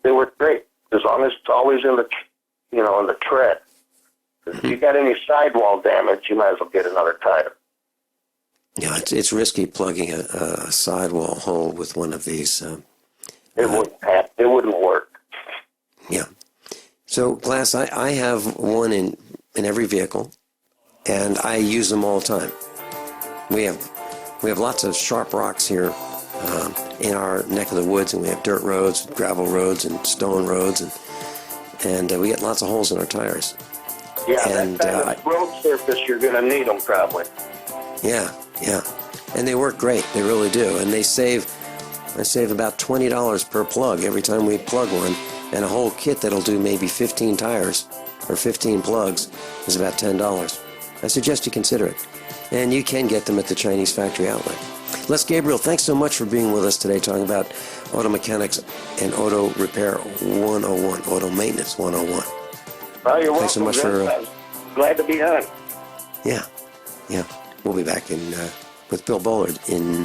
they work great as long as it's always in the, in the tread. If you got any sidewall damage, you might as well get another tire. Yeah, it's risky plugging a sidewall hole with one of these. It wouldn't work. Yeah. So, class, I have one in every vehicle, and I use them all the time. We have lots of sharp rocks here in our neck of the woods, and we have dirt roads, gravel roads, and stone roads, and we get lots of holes in our tires. Yeah, and, that kind of road surface, you're going to need them probably. Yeah. And they work great. They really do. And I save about $20 per plug every time we plug one. And a whole kit that'll do maybe 15 tires or 15 plugs is about $10. I suggest you consider it. And you can get them at the Chinese factory outlet. Les Gabriel, thanks so much for being with us today, talking about Auto Mechanics and Auto Repair 101, Auto Maintenance 101. Well, you're Thanks so welcome, much for... Vincent. Glad to be on. Yeah. We'll be back in with Bill Bullard in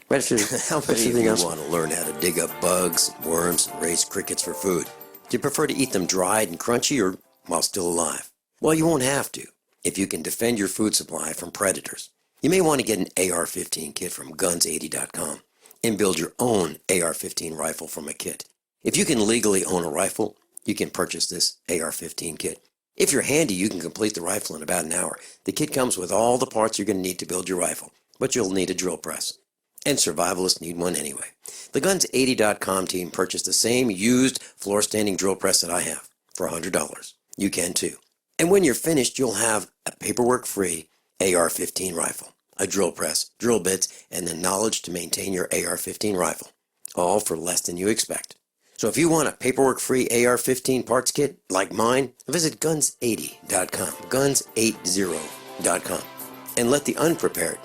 right after How many of everything you else. want to learn how to dig up bugs, worms, and raise crickets for food? Do you prefer to eat them dried and crunchy or while still alive? Well, you won't have to if you can defend your food supply from predators. You may want to get an AR-15 kit from guns80.com and build your own AR-15 rifle from a kit. If you can legally own a rifle, you can purchase this AR-15 kit. If you're handy, you can complete the rifle in about an hour. The kit comes with all the parts you're going to need to build your rifle, but you'll need a drill press. And survivalists need one anyway. The Guns80.com team purchased the same used floor-standing drill press that I have for $100. You can too. And when you're finished, you'll have a paperwork-free AR-15 rifle, a drill press, drill bits, and the knowledge to maintain your AR-15 rifle, all for less than you expect. So if you want a paperwork-free AR-15 parts kit like mine, visit Guns80.com, Guns80.com, and let the unprepared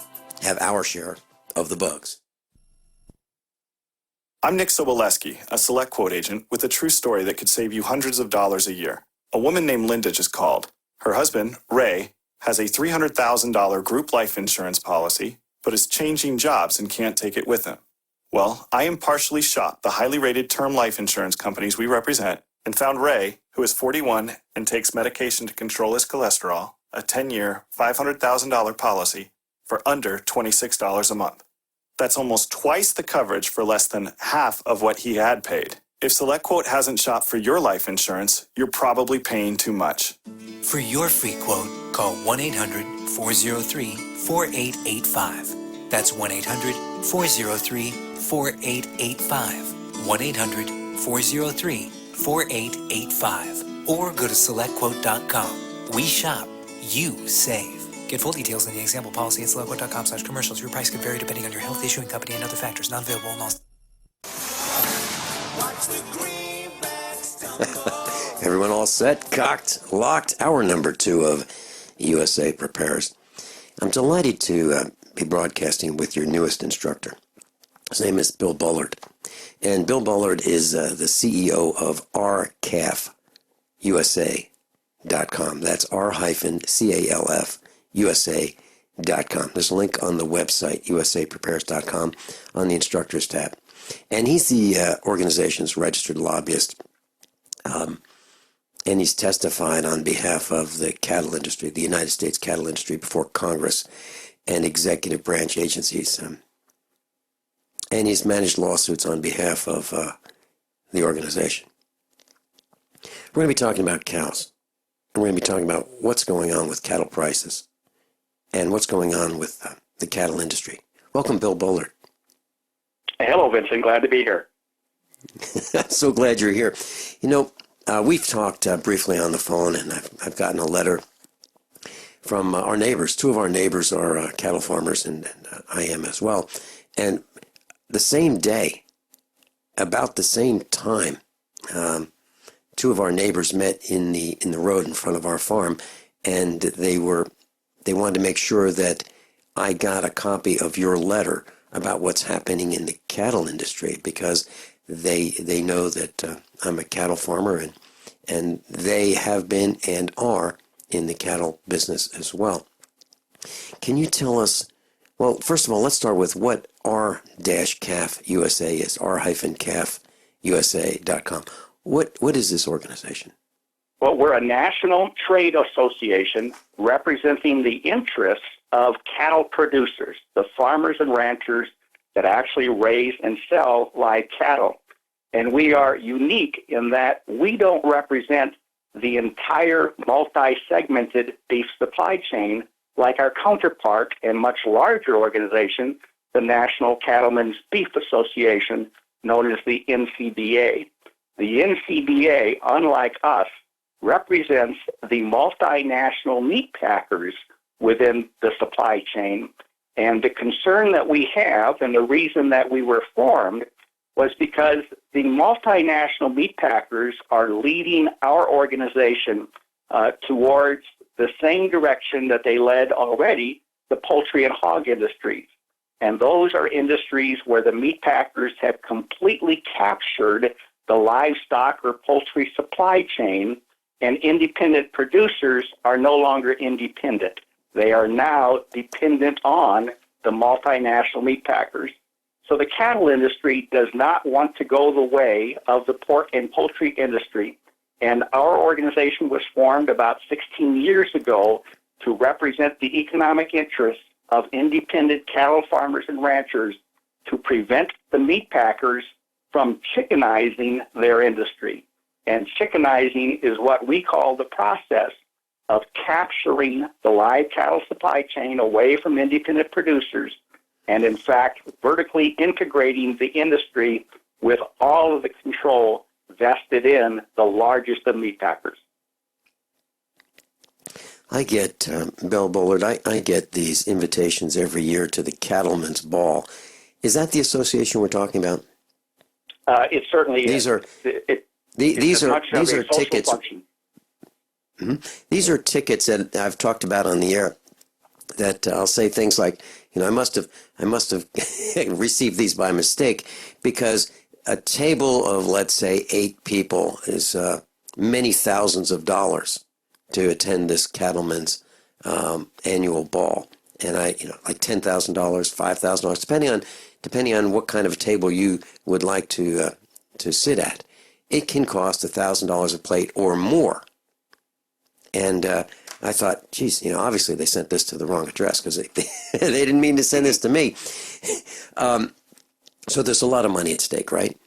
have our share of the bugs. I'm Nick Soboleski, a Select Quote agent with a true story that could save you hundreds of dollars a year. A woman named Linda just called. Her husband, Ray, has a $300,000 group life insurance policy, but is changing jobs and can't take it with him. Well, I impartially shopped the highly rated term life insurance companies we represent and found Ray, who is 41 and takes medication to control his cholesterol, a 10-year, $500,000 policy for under $26 a month. That's almost twice the coverage for less than half of what he had paid. If SelectQuote hasn't shopped for your life insurance, you're probably paying too much. For your free quote, call 1-800-403-4885. That's 1-800-403-4885. 1-800-403-4885. Or go to SelectQuote.com. We shop, you save. Get full details in the example policy at SelectQuote.com/commercials. Your price could vary depending on your health, issuing company, and other factors. Not available in all. Everyone all set, cocked, locked? Hour number 2 of USA Prepares. I'm delighted to be broadcasting with your newest instructor. His name is Bill Bullard. And Bill Bullard is the CEO of R-CalfUSA.com. That's R-CalfUSA.com. There's a link on the website, USAPrepares.com, on the instructors tab. And he's the organization's registered lobbyist. And he's testified on behalf of the cattle industry, the United States cattle industry, before Congress and executive branch agencies. And he's managed lawsuits on behalf of the organization. We're going to be talking about cows. And we're going to be talking about what's going on with cattle prices and what's going on with the cattle industry. Welcome, Bill Bullard. Hello, Vincent. Glad to be here. So glad you're here. You know, we've talked briefly on the phone, and I've gotten a letter from our neighbors. 2 of our neighbors are cattle farmers, and I am as well. And the same day, about the same time, 2 of our neighbors met in the road in front of our farm, and they wanted to make sure that I got a copy of your letter about what's happening in the cattle industry, because they know that I'm a cattle farmer, and they have been and are in the cattle business as well. Can you tell us, well, first of all, let's start with what R-CalfUSA is, R-CalfUSA.com. What is this organization? Well, we're a national trade association representing the interests of cattle producers, the farmers and ranchers that actually raise and sell live cattle. And we are unique in that we don't represent the entire multi-segmented beef supply chain like our counterpart and much larger organization, the National Cattlemen's Beef Association, known as the NCBA. The NCBA, unlike us, represents the multinational meat packers within the supply chain. And the concern that we have, and the reason that we were formed, was because the multinational meat packers are leading our organization towards the same direction that they led already the poultry and hog industries. And those are industries where the meat packers have completely captured the livestock or poultry supply chain, and independent producers are no longer independent. They are now dependent on the multinational meat packers. So the cattle industry does not want to go the way of the pork and poultry industry. And our organization was formed about 16 years ago to represent the economic interests of independent cattle farmers and ranchers to prevent the meat packers from chickenizing their industry. And chickenizing is what we call the process of capturing the live cattle supply chain away from independent producers and, in fact, vertically integrating the industry with all of the control vested in the largest of meat packers. I get, Bill Bullard, I get these invitations every year to the Cattlemen's Ball. Is that the association we're talking about? It certainly is. These are tickets. Mm-hmm. These are tickets that I've talked about on the air. That I'll say things like, I must have received these by mistake, because a table of, let's say, 8 people is many thousands of dollars to attend this cattlemen's annual ball, and like $10,000, $5,000, depending on what kind of a table you would like to sit at. It can cost $1,000 a plate or more. And I thought, geez, obviously they sent this to the wrong address, because they didn't mean to send this to me. So there's a lot of money at stake, right?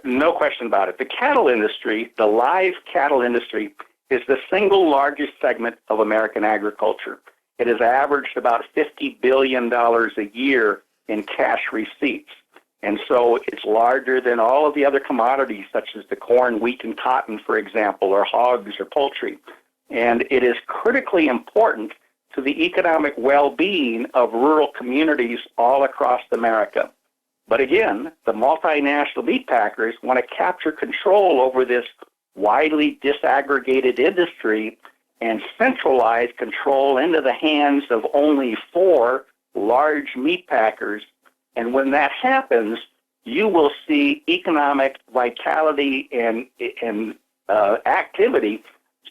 No question about it. The cattle industry, the live cattle industry, is the single largest segment of American agriculture. It has averaged about $50 billion a year in cash receipts. And so it's larger than all of the other commodities, such as the corn, wheat, and cotton, for example, or hogs or poultry. And it is critically important to the economic well-being of rural communities all across America. But again, the multinational meat packers want to capture control over this widely disaggregated industry and centralize control into the hands of only 4 large meat packers. And when that happens, you will see economic vitality and activity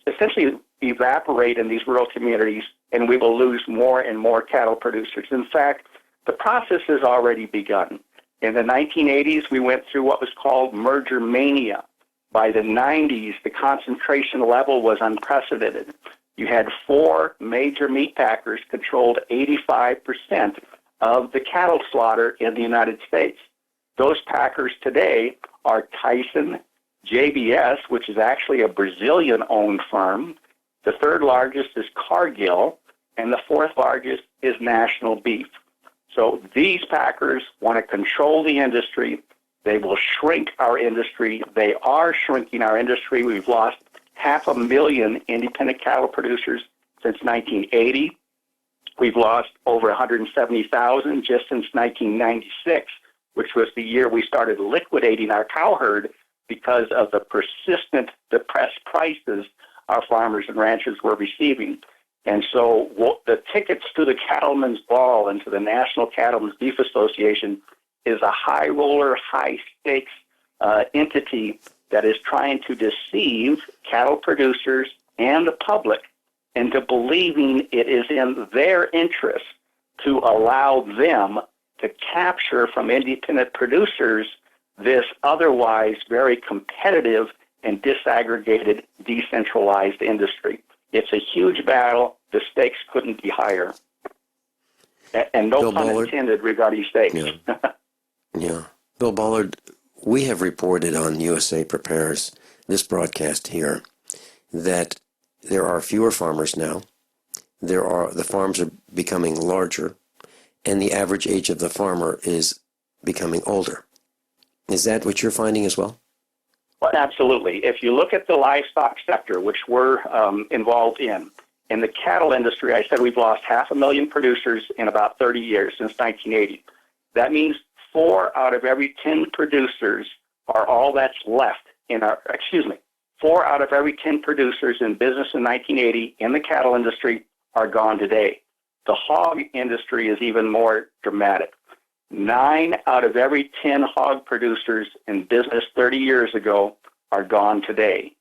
essentially evaporate in these rural communities, and we will lose more and more cattle producers. In fact, the process has already begun. In the 1980s, we went through what was called merger mania. By the 90s, the concentration level was unprecedented. You had 4 major meat packers controlled 85% of the cattle slaughter in the United States. Those packers today are Tyson, JBS, which is actually a Brazilian-owned firm. The 3rd largest is Cargill, and the 4th largest is National Beef. So these packers want to control the industry. They will shrink our industry. They are shrinking our industry. We've lost 500,000 independent cattle producers since 1980. We've lost over 170,000 just since 1996, which was the year we started liquidating our cow herd because of the persistent depressed prices our farmers and ranchers were receiving. And so the tickets to the Cattlemen's Ball and to the National Cattlemen's Beef Association is a high roller, high stakes entity that is trying to deceive cattle producers and the public into believing it is in their interest to allow them to capture from independent producers this otherwise very competitive and disaggregated, decentralized industry. It's a huge battle. The stakes couldn't be higher. And no Bill pun Bullard? intended regarding stakes. Yeah. Bill Bullard, we have reported on USA Prepares, this broadcast here, that there are fewer farmers now. The farms are becoming larger, and the average age of the farmer is becoming older. Is that what you're finding as well? Well, absolutely. If you look at the livestock sector, which we're involved in the cattle industry, I said we've lost 500,000 producers in about 30 years, since 1980. That means 4 out of every 10 producers are all that's left in 4 out of every 10 producers in business in 1980 in the cattle industry are gone today. The hog industry is even more dramatic. 9 out of every 10 hog producers in business 30 years ago are gone today.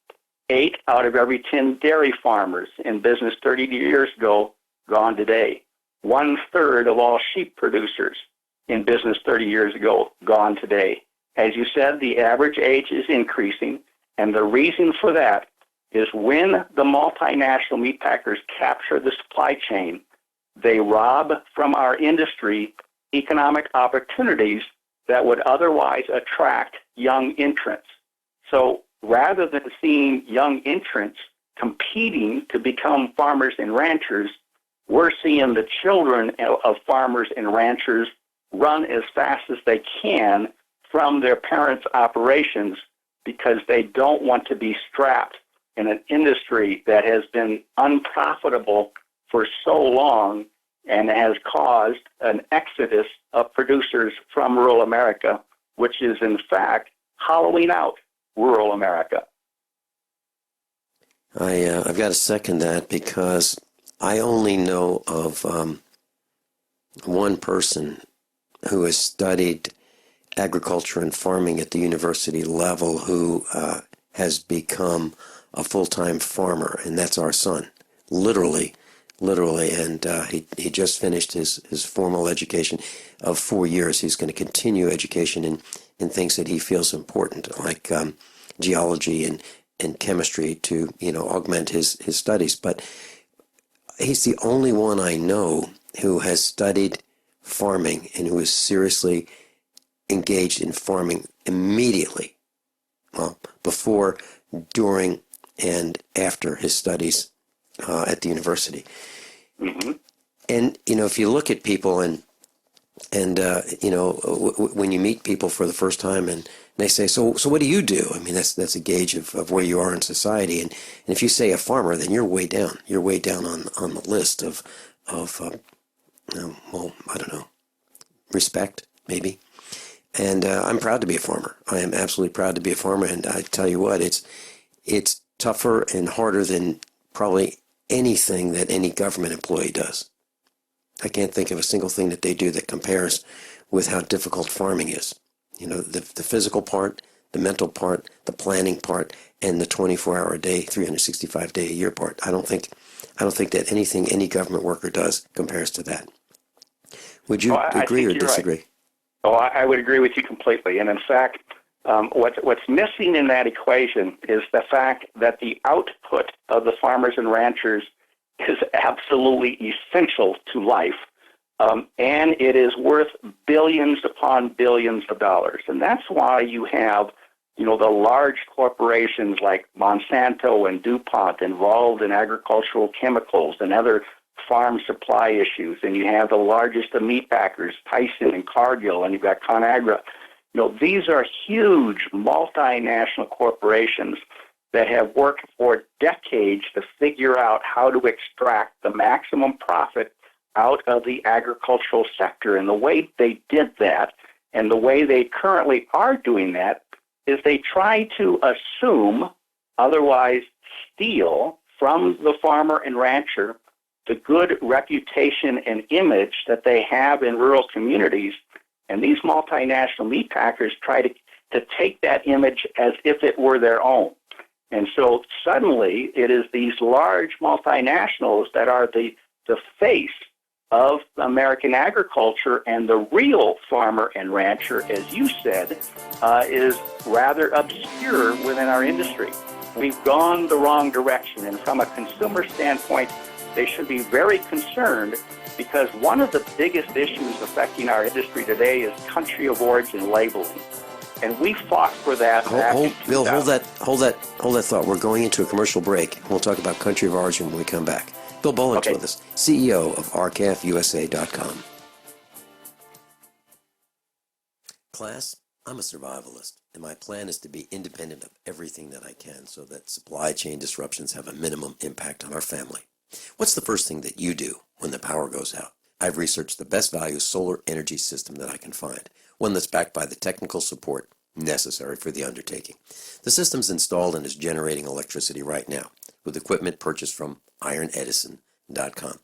8 out of every 10 dairy farmers in business 30 years ago gone today. 1/3 of all sheep producers in business 30 years ago gone today. As you said, the average age is increasing, and the reason for that is when the multinational meat packers capture the supply chain, they rob from our industry economic opportunities that would otherwise attract young entrants. So rather than seeing young entrants competing to become farmers and ranchers, we're seeing the children of farmers and ranchers run as fast as they can from their parents' operations because they don't want to be strapped in an industry that has been unprofitable for so long and has caused an exodus of producers from rural America, which is in fact hollowing out rural America. I've got to second that because I only know of one person who has studied agriculture and farming at the university level who has become a full-time farmer, and that's our son, literally, and he just finished his formal education of 4 years. He's going to continue education in things that he feels important, like geology and chemistry to augment his studies. But he's the only one I know who has studied farming and who is seriously engaged in farming immediately, well, before, during, and after his studies at the university. Mm-hmm. And if you look at people and when you meet people for the first time and they say, so what do you do? I mean, that's a gauge of where you are in society. And if you say a farmer, then you're way down. You're way down on the list of well, I don't know, respect, maybe. And I'm proud to be a farmer. I am absolutely proud to be a farmer. And I tell you what, it's tougher and harder than probably anything that any government employee does. I can't think of a single thing that they do that compares with how difficult farming is. The physical part, the mental part, the planning part, and the 24-hour a day, 365-day a year part. I don't think that anything any government worker does compares to that. Would you agree or disagree? Right. Oh, I would agree with you completely. And in fact, what's missing in that equation is the fact that the output of the farmers and ranchers is absolutely essential to life. And it is worth billions upon billions of dollars. And that's why you have, the large corporations like Monsanto and DuPont involved in agricultural chemicals and other farm supply issues. And you have the largest of meat packers, Tyson and Cargill, and you've got ConAgra. These are huge multinational corporations that have worked for decades to figure out how to extract the maximum profit out of the agricultural sector. And the way they did that, and the way they currently are doing that, is they try to assume, otherwise steal, from the farmer and rancher the good reputation and image that they have in rural communities. And these multinational meat packers try to take that image as if it were their own. And so suddenly it is these large multinationals that are the face of American agriculture, and the real farmer and rancher, as you said, is rather obscure within our industry. We've gone the wrong direction, and from a consumer standpoint, they should be very concerned, because one of the biggest issues affecting our industry today is country of origin labeling. And we fought for that. Bill, hold that thought. We're going into a commercial break. We'll talk about country of origin when we come back. Bill Bullard's with us, CEO of R-CalfUSA.com. Class, I'm a survivalist, and my plan is to be independent of everything that I can so that supply chain disruptions have a minimum impact on our family. What's the first thing that you do when the power goes out? I've researched the best value solar energy system that I can find, one that's backed by the technical support necessary for the undertaking. The system's installed and is generating electricity right now with equipment purchased from IronEdison.com.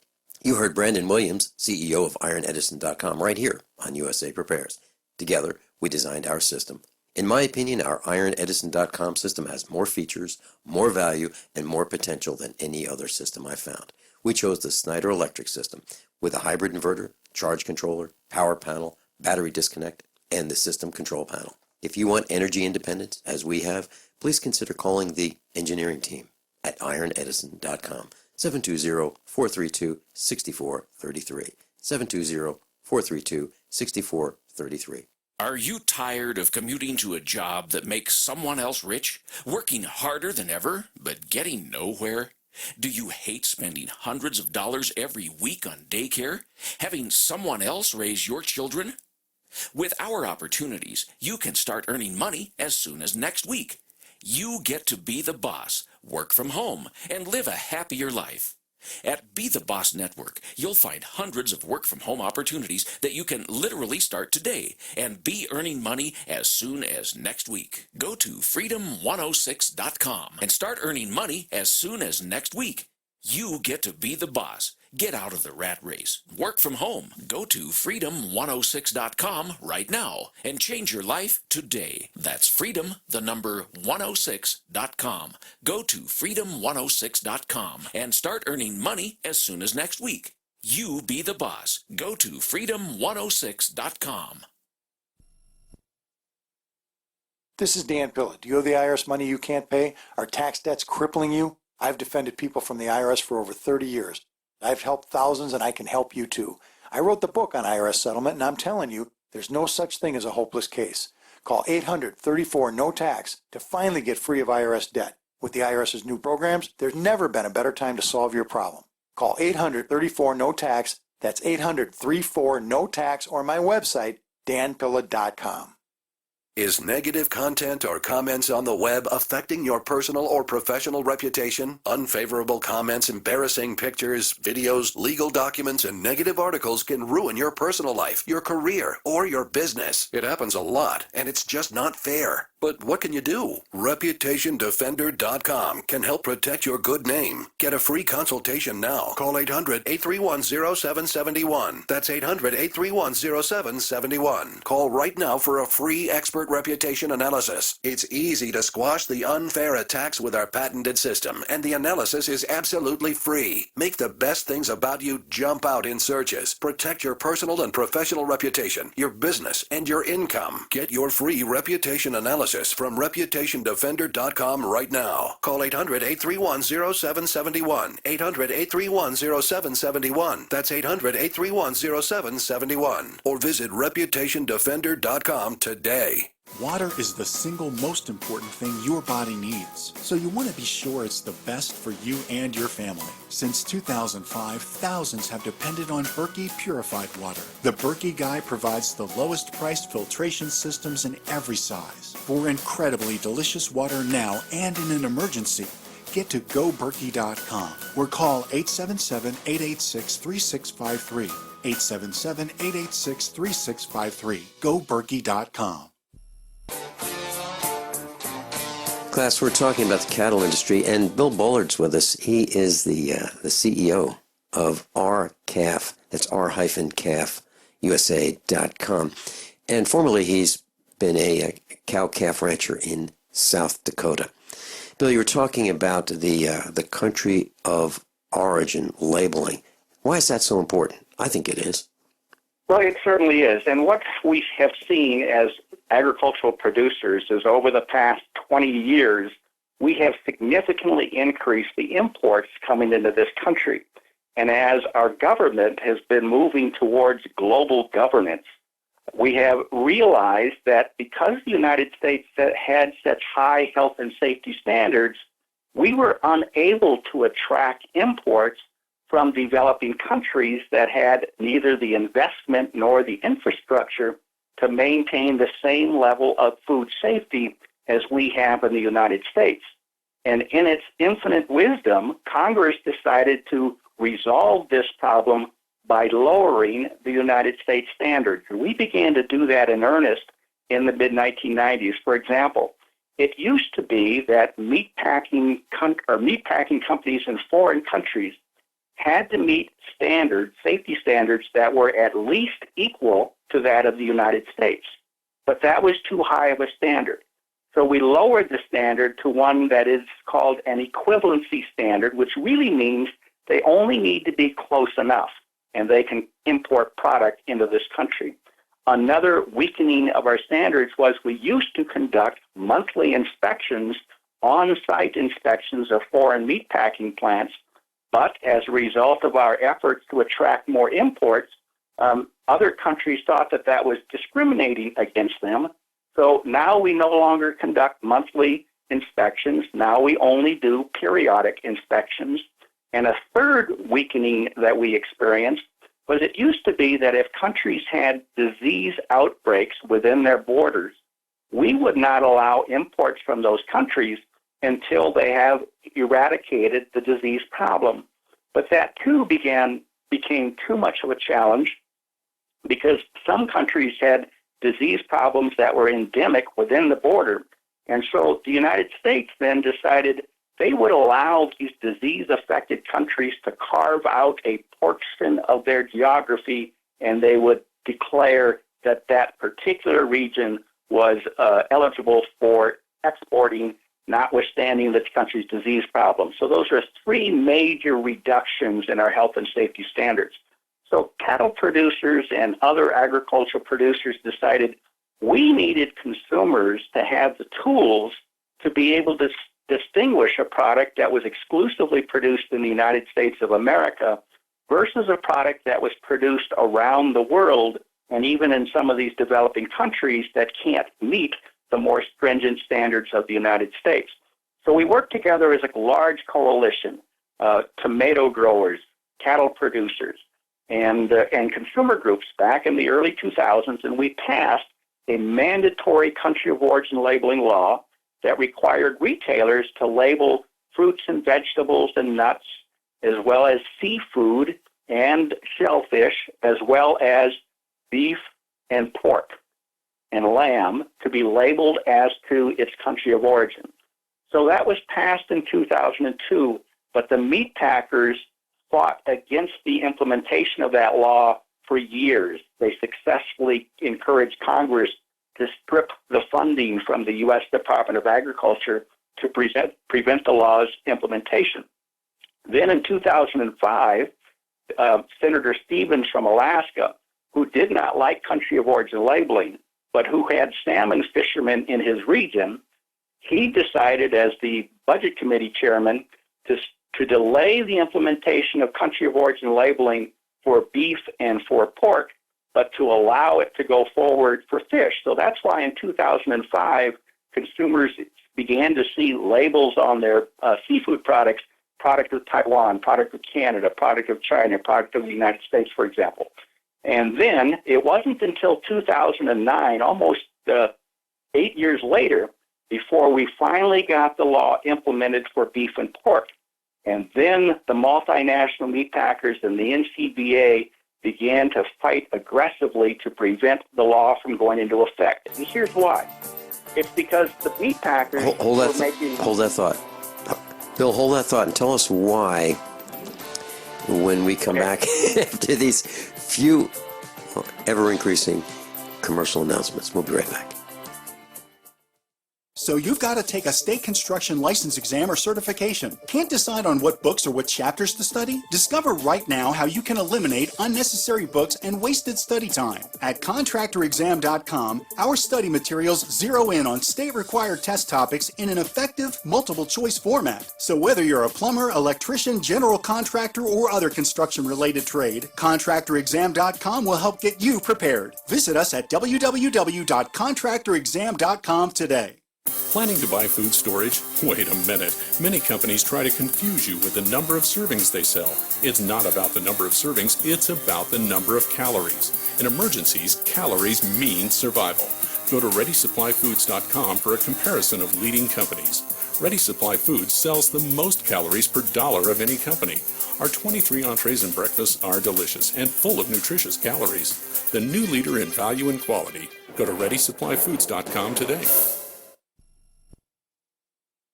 You heard Brandon Williams, CEO of IronEdison.com, right here on USA Prepares. Together, we designed our system. In my opinion, our IronEdison.com system has more features, more value, and more potential than any other system I've found. We chose the Snyder Electric system with a hybrid inverter, charge controller, power panel, battery disconnect, and the system control panel. If you want energy independence, as we have, please consider calling the engineering team at IronEdison.com, 720-432-6433, 720-432-6433. Are you tired of commuting to a job that makes someone else rich, working harder than ever, but getting nowhere? Do you hate spending hundreds of dollars every week on daycare, having someone else raise your children? With our opportunities, you can start earning money as soon as next week. You get to be the boss, work from home, and live a happier life. At Be the Boss Network, you'll find hundreds of work-from-home opportunities that you can literally start today and be earning money as soon as next week. Go to freedom106.com and start earning money as soon as next week. You get to be the boss. Get out of the rat race. Work from home. Go to freedom106.com right now and change your life today. That's freedom, the number 106.com. Go to freedom106.com and start earning money as soon as next week. You be the boss. Go to freedom106.com. This is Dan Pilla. Do you owe the IRS money you can't pay? Are tax debts crippling you? I've defended people from the IRS for over 30 years. I've helped thousands, and I can help you too. I wrote the book on IRS settlement, and I'm telling you, there's no such thing as a hopeless case. Call 800-34-NO-TAX to finally get free of IRS debt. With the IRS's new programs, there's never been a better time to solve your problem. Call 800-34-NO-TAX. That's 800-34-NO-TAX, or my website, danpilla.com. Is negative content or comments on the web affecting your personal or professional reputation? Unfavorable comments, embarrassing pictures, videos, legal documents, and negative articles can ruin your personal life, your career, or your business. It happens a lot, and it's just not fair. But what can you do? ReputationDefender.com can help protect your good name. Get a free consultation now. Call 800-831-0771. That's 800-831-0771. Call right now for a free expert reputation analysis. It's easy to squash the unfair attacks with our patented system, and the analysis is absolutely free. Make the best things about you jump out in searches. Protect your personal and professional reputation, your business, and your income. Get your free reputation analysis from ReputationDefender.com right now. Call 800-831-0771. 800-831-0771. That's 800-831-0771. Or visit ReputationDefender.com today. Water is the single most important thing your body needs, so you want to be sure it's the best for you and your family. Since 2005, thousands have depended on Berkey purified water. The Berkey Guy provides the lowest priced filtration systems in every size. For incredibly delicious water now and in an emergency, get to GoBerkey.com or call 877-886-3653. 877-886-3653. GoBerkey.com. Class, we're talking about the cattle industry, and Bill Bullard's with us. He is the CEO of R-Calf. That's R-CalfUSA.com. And formerly, he's been a cow-calf rancher in South Dakota. Bill, you were talking about the country of origin labeling. Why is that so important? I think it is. Well, it certainly is. And what we have seen as agricultural producers is over the past 20 years, we have significantly increased the imports coming into this country. And as our government has been moving towards global governance, we have realized that because the United States had such high health and safety standards, we were unable to attract imports from developing countries that had neither the investment nor the infrastructure to maintain the same level of food safety as we have in the United States. And in its infinite wisdom, Congress decided to resolve this problem by lowering the United States standards. And we began to do that in earnest in the mid-1990s. For example, it used to be that meatpacking companies in foreign countries had to meet standards, safety standards, that were at least equal to that of the United States. But that was too high of a standard. So we lowered the standard to one that is called an equivalency standard, which really means they only need to be close enough, and they can import product into this country. Another weakening of our standards was we used to conduct monthly inspections, on-site inspections of foreign meatpacking plants, but as a result of our efforts to attract more imports, other countries thought that that was discriminating against them. So now we no longer conduct monthly inspections. Now we only do periodic inspections. And a third weakening that we experienced was it used to be that if countries had disease outbreaks within their borders, we would not allow imports from those countries until they have eradicated the disease problem. But that too became too much of a challenge because some countries had disease problems that were endemic within the border. And so the United States then decided they would allow these disease-affected countries to carve out a portion of their geography, and they would declare that that particular region was eligible for exporting, notwithstanding the country's disease problems. So those are three major reductions in our health and safety standards. So cattle producers and other agricultural producers decided we needed consumers to have the tools to be able to distinguish a product that was exclusively produced in the United States of America versus a product that was produced around the world and even in some of these developing countries that can't meet the more stringent standards of the United States. So we worked together as a large coalition, tomato growers, cattle producers, and consumer groups back in the early 2000s, and we passed a mandatory country of origin labeling law that required retailers to label fruits and vegetables and nuts, as well as seafood and shellfish, as well as beef and pork and lamb, to be labeled as to its country of origin. So that was passed in 2002, but the meat packers fought against the implementation of that law for years. They successfully encouraged Congress to strip the funding from the U.S. Department of Agriculture to prevent the law's implementation. Then in 2005, Senator Stevens from Alaska, who did not like country of origin labeling, but who had salmon fishermen in his region, he decided as the Budget Committee chairman to delay the implementation of country of origin labeling for beef and for pork, but to allow it to go forward for fish. So that's why in 2005, consumers began to see labels on their seafood products, product of Taiwan, product of Canada, product of China, product of the United States, for example. And then it wasn't until 2009, almost 8 years later, before we finally got the law implemented for beef and pork. And then the multinational meat packers and the NCBA began to fight aggressively to prevent the law from going into effect. And here's why. It's because the meat packers Hold that thought. Bill, hold that thought and tell us why when we come back after these few ever-increasing commercial announcements. We'll be right back. So you've got to take a state construction license exam or certification. Can't decide on what books or what chapters to study? Discover right now how you can eliminate unnecessary books and wasted study time. At contractorexam.com, our study materials zero in on state-required test topics in an effective multiple-choice format. So whether you're a plumber, electrician, general contractor, or other construction-related trade, contractorexam.com will help get you prepared. Visit us at www.contractorexam.com today. Planning to buy food storage? Wait a minute. Many companies try to confuse you with the number of servings they sell. It's not about the number of servings, it's about the number of calories. In emergencies, calories mean survival. Go to ReadySupplyFoods.com for a comparison of leading companies. Ready Supply Foods sells the most calories per dollar of any company. Our 23 entrees and breakfasts are delicious and full of nutritious calories. The new leader in value and quality. Go to ReadySupplyFoods.com today.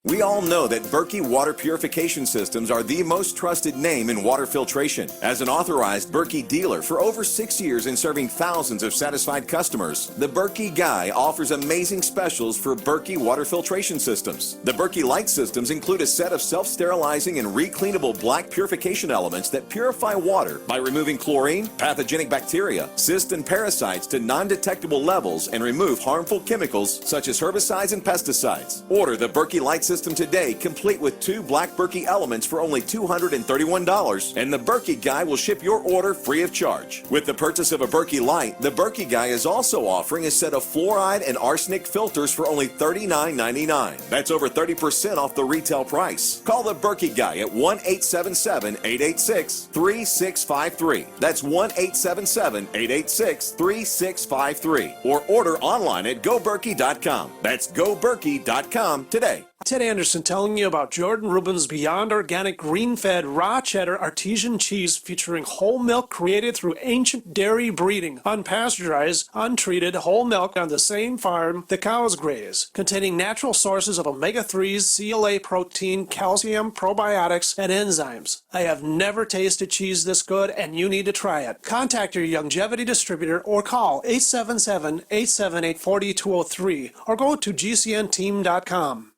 We all know that Berkey water purification systems are the most trusted name in water filtration. As an authorized Berkey dealer for over 6 years and serving thousands of satisfied customers, the Berkey Guy offers amazing specials for Berkey water filtration systems. The Berkey Light systems include a set of self-sterilizing and recleanable black purification elements that purify water by removing chlorine, pathogenic bacteria, cysts, and parasites to non-detectable levels and remove harmful chemicals such as herbicides and pesticides. Order the Berkey Light system today, complete with 2 black Berkey elements for only $231, and the Berkey Guy will ship your order free of charge. With the purchase of a Berkey Light, the Berkey Guy is also offering a set of fluoride and arsenic filters for only $39.99. That's over 30% off the retail price. Call the Berkey Guy at 1-877-886-3653. That's 1-877-886-3653. Or order online at goberkey.com. That's goberkey.com today. Ted Anderson telling you about Jordan Rubin's Beyond Organic Green-Fed Raw Cheddar Artesian Cheese featuring whole milk created through ancient dairy breeding, unpasteurized, untreated whole milk on the same farm the cows graze, containing natural sources of omega-3s, CLA protein, calcium, probiotics, and enzymes. I have never tasted cheese this good, and you need to try it. Contact your longevity distributor or call 877-878-4203 or go to gcnteam.com.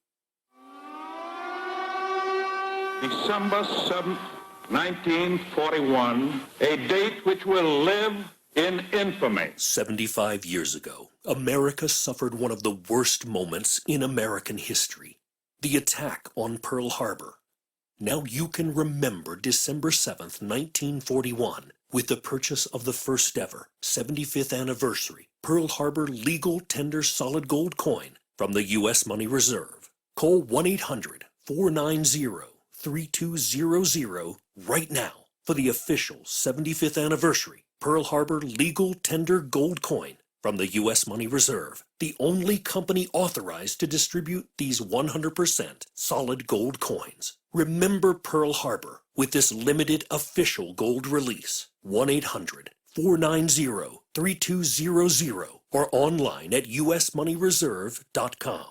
December 7th, 1941, a date which will live in infamy. 75 years ago, America suffered one of the worst moments in American history, the attack on Pearl Harbor. Now you can remember December 7th, 1941, with the purchase of the first ever 75th anniversary Pearl Harbor legal tender solid gold coin from the U.S. Money Reserve. Call 1-800-490-3200 right now for the official 75th anniversary Pearl Harbor legal tender gold coin from the U.S. Money Reserve, the only company authorized to distribute these 100% solid gold coins. Remember Pearl Harbor with this limited official gold release. 1-800-490-3200 or online at usmoneyreserve.com.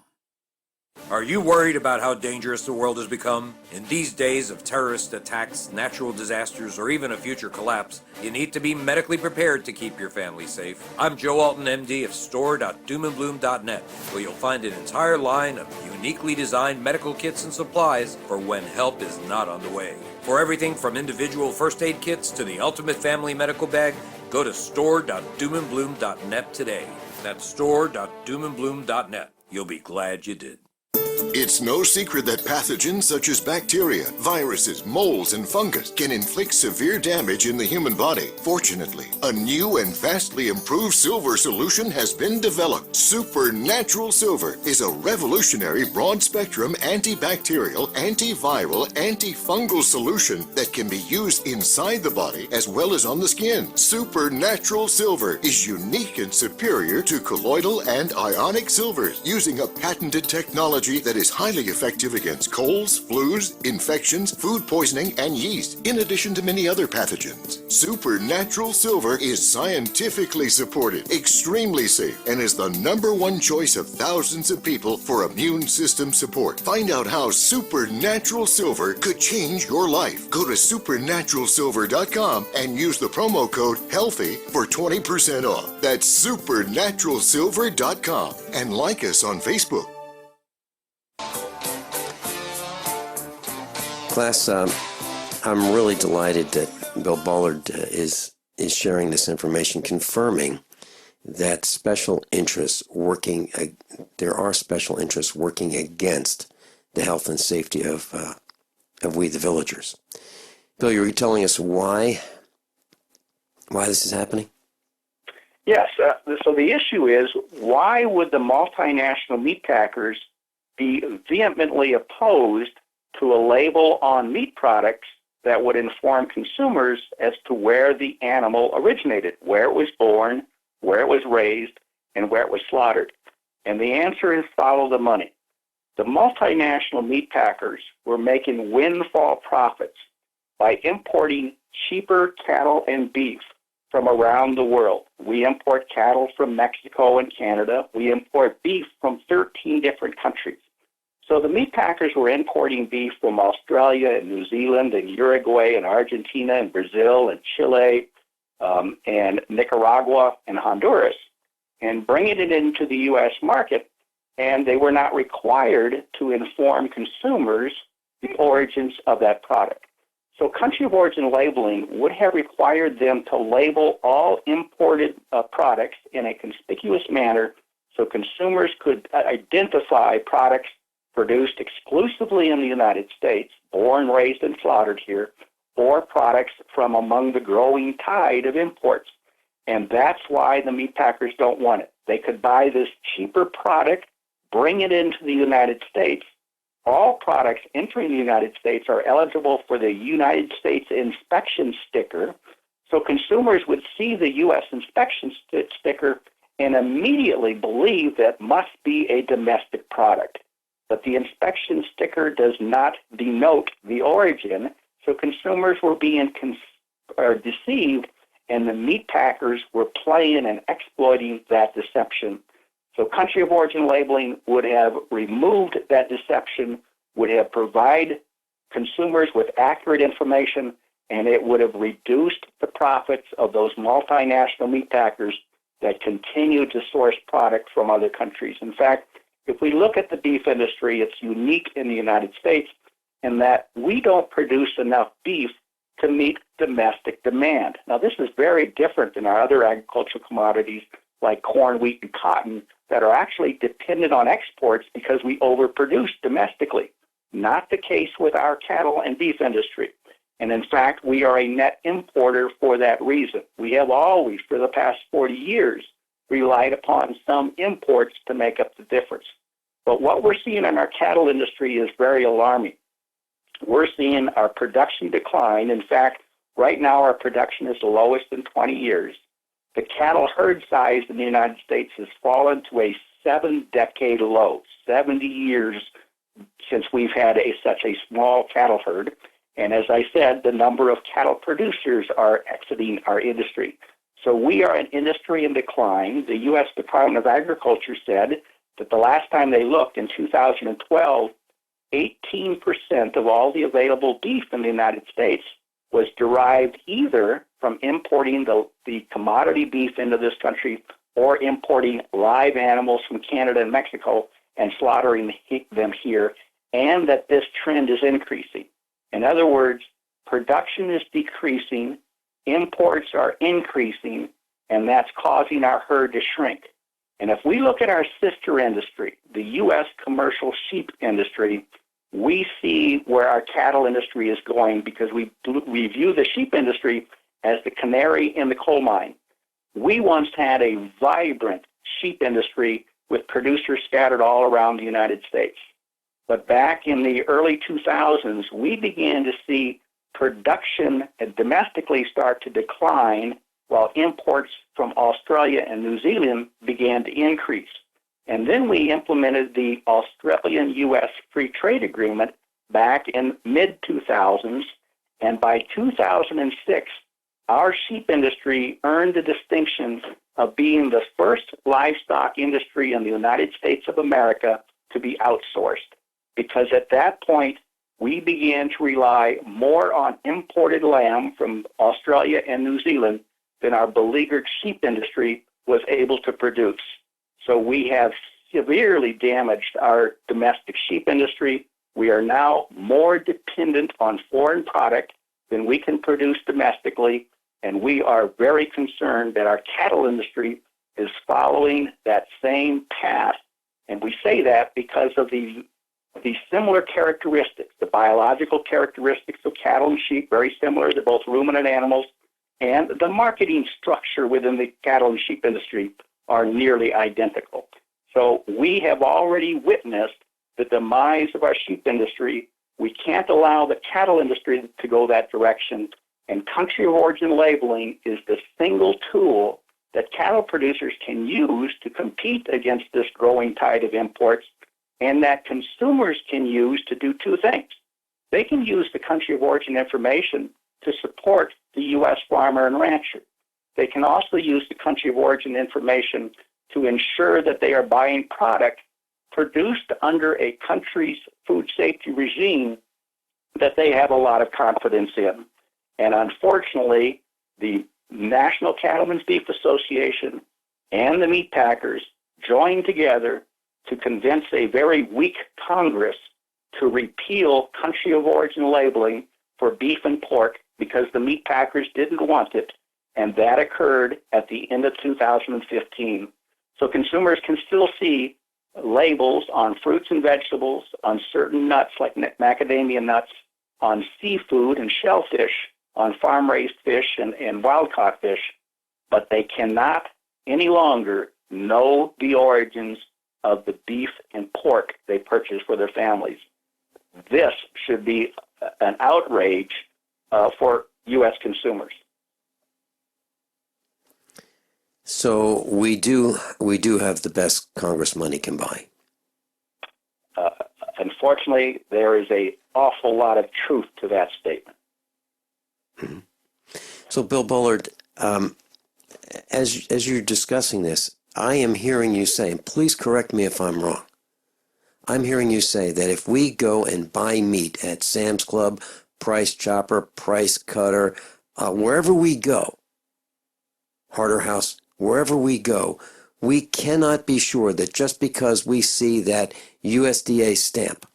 Are you worried about how dangerous the world has become? In these days of terrorist attacks, natural disasters, or even a future collapse, you need to be medically prepared to keep your family safe. I'm Joe Alton, MD of store.doomandbloom.net, where you'll find an entire line of uniquely designed medical kits and supplies for when help is not on the way. For everything from individual first aid kits to the ultimate family medical bag, go to store.doomandbloom.net today. That's store.doomandbloom.net. You'll be glad you did. It's no secret that pathogens such as bacteria, viruses, molds, and fungus can inflict severe damage in the human body. Fortunately, a new and vastly improved silver solution has been developed. Supernatural Silver is a revolutionary broad-spectrum antibacterial, antiviral, antifungal solution that can be used inside the body as well as on the skin. Supernatural Silver is unique and superior to colloidal and ionic silvers, using a patented technology that is highly effective against colds, flus, infections, food poisoning, and yeast, in addition to many other pathogens. Supernatural Silver is scientifically supported, extremely safe, and is the #1 choice of thousands of people for immune system support. Find out how Supernatural Silver could change your life. Go to supernaturalsilver.com and use the promo code HEALTHY for 20% off. That's supernaturalsilver.com, and like us on Facebook. Class, I'm really delighted that Bill Bullard is sharing this information, confirming that special interests there are special interests working against the health and safety of we the villagers. Bill, you were telling us why this is happening? Yes. So the issue is, why would the multinational meat packers be vehemently opposed to a label on meat products that would inform consumers as to where the animal originated, where it was born, where it was raised, and where it was slaughtered? And the answer is follow the money. The multinational meat packers were making windfall profits by importing cheaper cattle and beef from around the world. We import cattle from Mexico and Canada. We import beef from 13 different countries. So the meat packers were importing beef from Australia and New Zealand and Uruguay and Argentina and Brazil and Chile and Nicaragua and Honduras and bringing it into the U.S. market, and they were not required to inform consumers the origins of that product. So country of origin labeling would have required them to label all imported products in a conspicuous manner so consumers could identify products produced exclusively in the United States, born, raised, and slaughtered here, or products from among the growing tide of imports. And that's why the meat packers don't want it. They could buy this cheaper product, bring it into the United States. All products entering the United States are eligible for the United States inspection sticker. So consumers would see the U.S. inspection sticker and immediately believe that must be a domestic product. But the inspection sticker does not denote the origin, so consumers were being deceived, and the meat packers were playing and exploiting that deception. So country of origin labeling would have removed that deception, would have provided consumers with accurate information, and it would have reduced the profits of those multinational meat packers that continue to source product from other countries. In fact, if we look at the beef industry, it's unique in the United States in that we don't produce enough beef to meet domestic demand. Now, this is very different than our other agricultural commodities like corn, wheat, and cotton that are actually dependent on exports because we overproduce domestically. Not the case with our cattle and beef industry. And in fact, we are a net importer for that reason. We have always, for the past 40 years, relied upon some imports to make up the difference. But what we're seeing in our cattle industry is very alarming. We're seeing our production decline. In fact, right now our production is the lowest in 20 years. The cattle herd size in the United States has fallen to a 7-decade low, 70 years since we've had such a small cattle herd. And as I said, the number of cattle producers are exiting our industry. So we are an industry in decline. The U.S. Department of Agriculture said that the last time they looked in 2012, 18% of all the available beef in the United States was derived either from importing the commodity beef into this country or importing live animals from Canada and Mexico and slaughtering them here, and that this trend is increasing. In other words, production is decreasing, imports are increasing, and that's causing our herd to shrink. And if we look at our sister industry, the U.S. commercial sheep industry, we see where our cattle industry is going because we view the sheep industry as the canary in the coal mine. We once had a vibrant sheep industry with producers scattered all around the United States. But back in the early 2000s, we began to see production domestically start to decline while imports from Australia and New Zealand began to increase. And then we implemented the Australian-U.S. Free Trade Agreement back in mid-2000s, and by 2006, our sheep industry earned the distinction of being the first livestock industry in the United States of America to be outsourced. Because at that point, we began to rely more on imported lamb from Australia and New Zealand than our beleaguered sheep industry was able to produce. So we have severely damaged our domestic sheep industry. We are now more dependent on foreign product than we can produce domestically, and we are very concerned that our cattle industry is following that same path. And we say that because of the similar characteristics, the biological characteristics of cattle and sheep, very similar to both ruminant animals, and the marketing structure within the cattle and sheep industry are nearly identical. So we have already witnessed the demise of our sheep industry. We can't allow the cattle industry to go that direction, and country of origin labeling is the single tool that cattle producers can use to compete against this growing tide of imports, and that consumers can use to do two things. They can use the country of origin information to support the U.S. farmer and rancher. They can also use the country of origin information to ensure that they are buying product produced under a country's food safety regime that they have a lot of confidence in. And unfortunately, the National Cattlemen's Beef Association and the meat packers joined together to convince a very weak Congress to repeal country of origin labeling for beef and pork because the meat packers didn't want it, and that occurred at the end of 2015. So consumers can still see labels on fruits and vegetables, on certain nuts like macadamia nuts, on seafood and shellfish, on farm-raised fish and wild-caught fish, but they cannot any longer know the origins of the beef and pork they purchase for their families. This should be an outrage for U.S. consumers. So we do have the best Congress money can buy. Unfortunately, there is an awful lot of truth to that statement. Mm-hmm. So, Bill Bullard, as you're discussing this, I am hearing you say, and please correct me if I'm wrong, I'm hearing you say that if we go and buy meat at Sam's Club, Price Chopper, Price Cutter, wherever we go, Harder House, wherever we go, we cannot be sure that just because we see that USDA stamp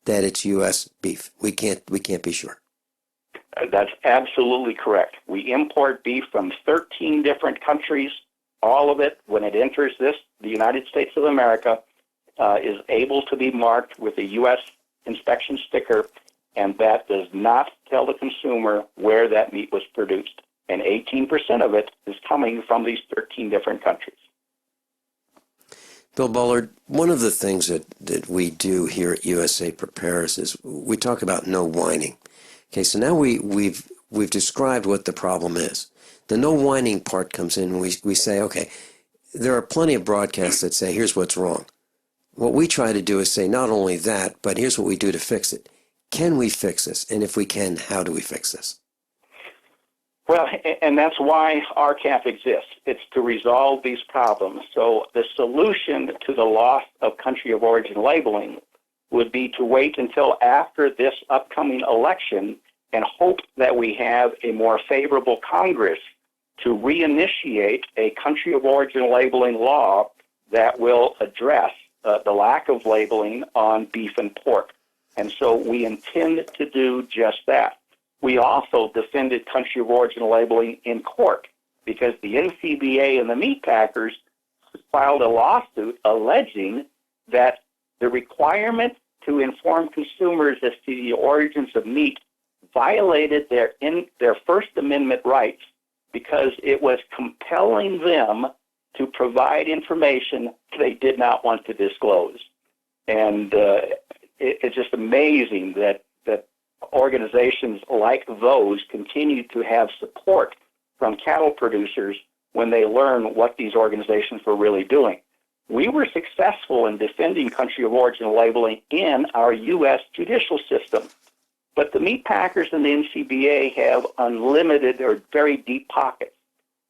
that it's U.S. beef. We can't be sure. That's absolutely correct. We import beef from 13 different countries. All of it, when it enters the United States of America, is able to be marked with a U.S. inspection sticker, and that does not tell the consumer where that meat was produced. And 18% of it is coming from these 13 different countries. Bill Bullard, one of the things that we do here at USA Prepares is we talk about no whining. Okay, so now we've described what the problem is. The no whining part comes in, and we say, okay, there are plenty of broadcasts that say, here's what's wrong. What we try to do is say not only that, but here's what we do to fix it. Can we fix this? And if we can, how do we fix this? Well, and that's why R-CalF exists. It's to resolve these problems. So the solution to the loss of country of origin labeling would be to wait until after this upcoming election and hope that we have a more favorable Congress to reinitiate a country of origin labeling law that will address the lack of labeling on beef and pork. And so we intend to do just that. We also defended country of origin labeling in court because the NCBA and the meat packers filed a lawsuit alleging that the requirement to inform consumers as to the origins of meat violated their First Amendment rights because it was compelling them to provide information they did not want to disclose. And it's just amazing that organizations like those continue to have support from cattle producers when they learn what these organizations were really doing. We were successful in defending country of origin labeling in our U.S. judicial system, but the meat packers and the NCBA have unlimited or very deep pockets.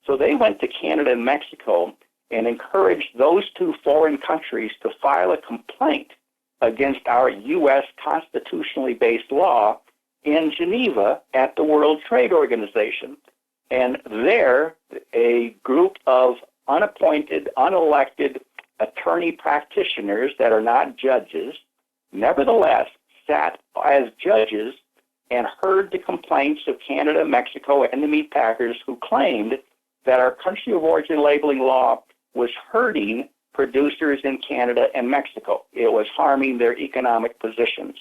So they went to Canada and Mexico and encouraged those two foreign countries to file a complaint against our U.S. constitutionally based law in Geneva at the World Trade Organization. And there, a group of unappointed, unelected attorney practitioners that are not judges, nevertheless sat as judges and heard the complaints of Canada, Mexico, and the meat packers who claimed that our country of origin labeling law was hurting producers in Canada and Mexico. It was harming their economic positions.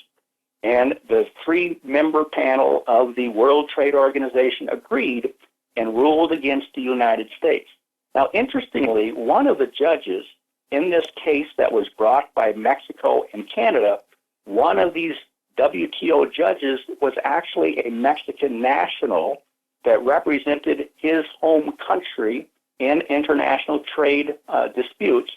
And the three-member panel of the World Trade Organization agreed and ruled against the United States. Now, interestingly, one of the judges in this case that was brought by Mexico and Canada, one of these WTO judges was actually a Mexican national that represented his home country in international trade disputes.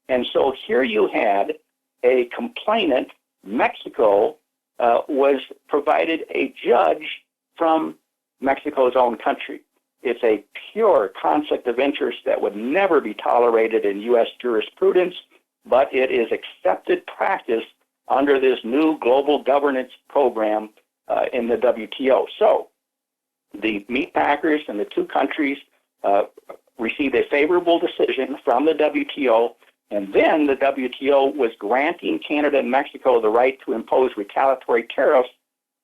And so here you had a complainant. Mexico was provided a judge from Mexico's own country. It's a pure conflict of interest that would never be tolerated in U.S. jurisprudence, but it is accepted practice under this new global governance program in the WTO. So the meat packers in the two countries received a favorable decision from the WTO, and then the WTO was granting Canada and Mexico the right to impose retaliatory tariffs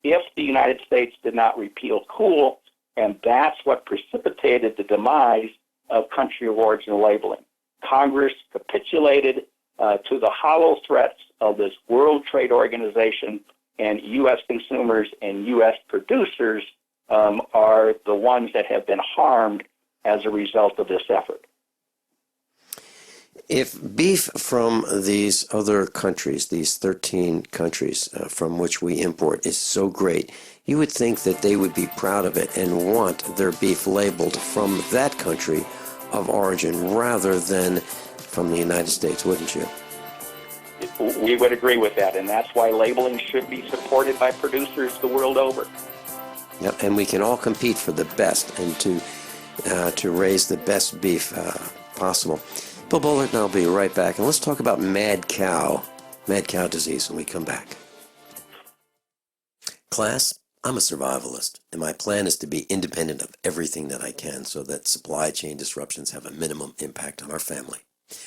if the United States did not repeal COOL, and that's what precipitated the demise of country of origin labeling. Congress capitulated to the hollow threats of this World Trade Organization, and U.S. consumers and U.S. producers are the ones that have been harmed as a result of this effort. If beef from these other countries, these 13 countries from which we import, is so great, you would think that they would be proud of it and want their beef labeled from that country of origin rather than from the United States, wouldn't you? We would agree with that, and that's why labeling should be supported by producers the world over. Yeah, and we can all compete for the best and to raise the best beef possible. Bill Bullard and I'll be right back, and let's talk about mad cow disease when we come back. Class, I'm a survivalist, and my plan is to be independent of everything that I can so that supply chain disruptions have a minimum impact on our family.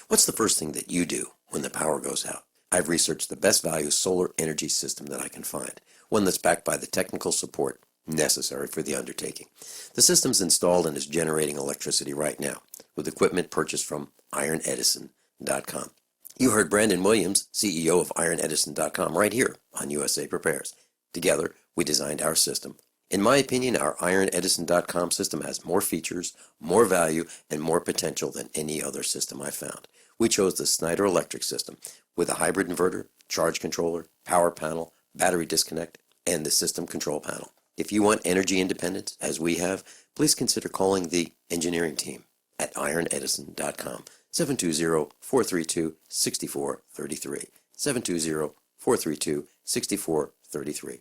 What's the first thing that you do when the power goes out? I've researched the best value solar energy system that I can find, one that's backed by the technical support necessary for the undertaking. The system's installed and is generating electricity right now with equipment purchased from IronEdison.com. You heard Brandon Williams, CEO of IronEdison.com, right here on USA Prepares. Together, we designed our system. In my opinion, our IronEdison.com system has more features, more value, and more potential than any other system I found. We chose the Snyder Electric system with a hybrid inverter, charge controller, power panel, battery disconnect, and the system control panel. If you want energy independence, as we have, please consider calling the engineering team at IronEdison.com, 720-432-6433, 720-432-6433.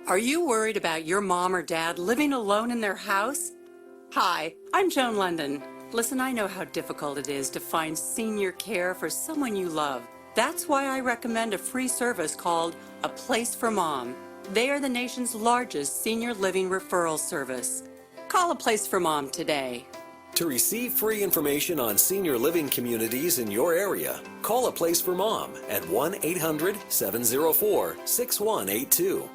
Are you worried about your mom or dad living alone in their house? Hi, I'm Joan London. Listen, I know how difficult it is to find senior care for someone you love. That's why I recommend a free service called A Place for Mom. They are the nation's largest senior living referral service. Call A Place for Mom today. To receive free information on senior living communities in your area, call A Place for Mom at 1-800-704-6182.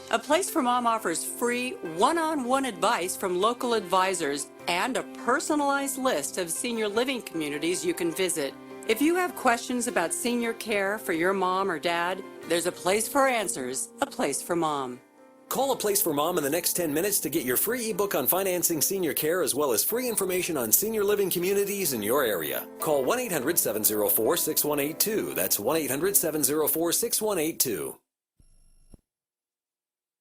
A Place for Mom offers free one-on-one advice from local advisors and a personalized list of senior living communities you can visit. If you have questions about senior care for your mom or dad, there's a place for answers, A Place for Mom. Call A Place for Mom in the next 10 minutes to get your free ebook on financing senior care as well as free information on senior living communities in your area. Call 1-800-704-6182. That's 1-800-704-6182.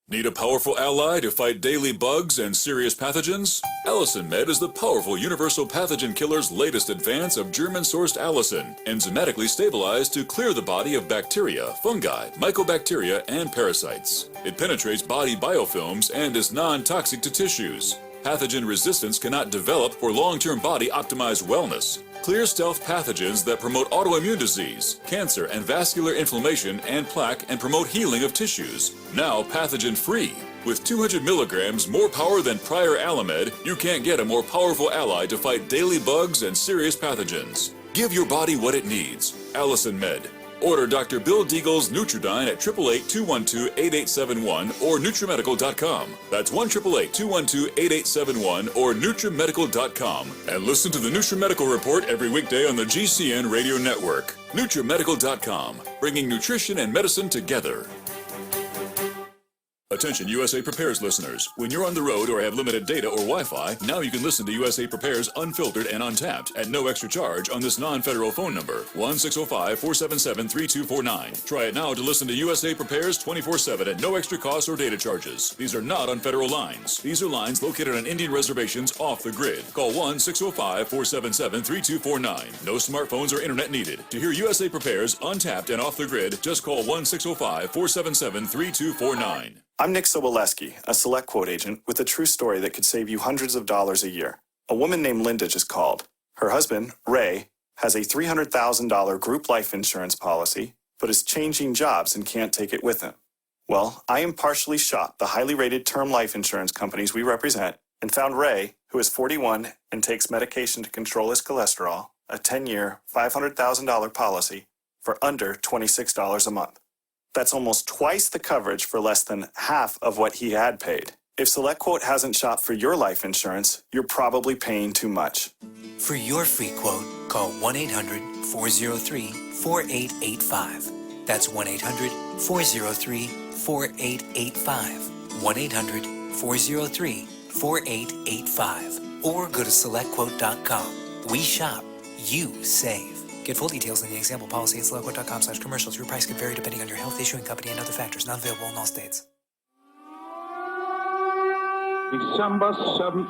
Need a powerful ally to fight daily bugs and serious pathogens? Allicin Med is the powerful universal pathogen killer's latest advance of German-sourced allicin, enzymatically stabilized to clear the body of bacteria, fungi, mycobacteria, and parasites. It penetrates body biofilms and is non-toxic to tissues. Pathogen resistance cannot develop for long-term body-optimized wellness. Clear stealth pathogens that promote autoimmune disease, cancer and vascular inflammation and plaque and promote healing of tissues. Now pathogen-free. With 200 milligrams more power than prior Alamed, you can't get a more powerful ally to fight daily bugs and serious pathogens. Give your body what it needs. Allicin Med. Order Dr. Bill Deagle's Nutridyne at 888-212-8871 or NutriMedical.com. That's 1-888-212-8871 or NutriMedical.com. And listen to the NutriMedical Report every weekday on the GCN Radio Network. NutriMedical.com, bringing nutrition and medicine together. Attention USA Prepares listeners. When you're on the road or have limited data or Wi-Fi, now you can listen to USA Prepares unfiltered and untapped at no extra charge on this non-federal phone number, 1-605-477-3249. Try it now to listen to USA Prepares 24/7 at no extra cost or data charges. These are not on federal lines. These are lines located on Indian reservations off the grid. Call 1-605-477-3249. No smartphones or internet needed. To hear USA Prepares untapped and off the grid, just call 1-605-477-3249. I'm Nick Soboleski, a Select Quote agent with a true story that could save you hundreds of dollars a year. A woman named Linda just called. Her husband, Ray, has a $300,000 group life insurance policy, but is changing jobs and can't take it with him. Well, I impartially shopped the highly rated term life insurance companies we represent and found Ray, who is 41 and takes medication to control his cholesterol, a 10-year, $500,000 policy for under $26 a month. That's almost twice the coverage for less than half of what he had paid. If SelectQuote hasn't shopped for your life insurance, you're probably paying too much. For your free quote, call 1-800-403-4885. That's 1-800-403-4885. 1-800-403-4885. Or go to SelectQuote.com. We shop, you save. Get full details in the example policy at SelectQuote.com/commercials. Your price could vary depending on your health, issuing company, and other factors. Not available in all states. December 7th,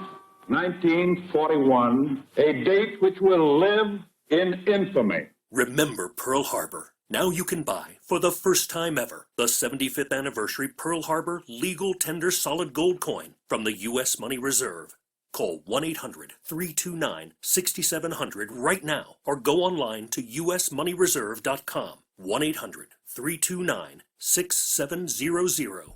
1941, a date which will live in infamy. Remember Pearl Harbor. Now you can buy, for the first time ever, the 75th anniversary Pearl Harbor legal tender solid gold coin from the U.S. Money Reserve. Call 1-800-329-6700 right now or go online to usmoneyreserve.com. 1-800-329-6700.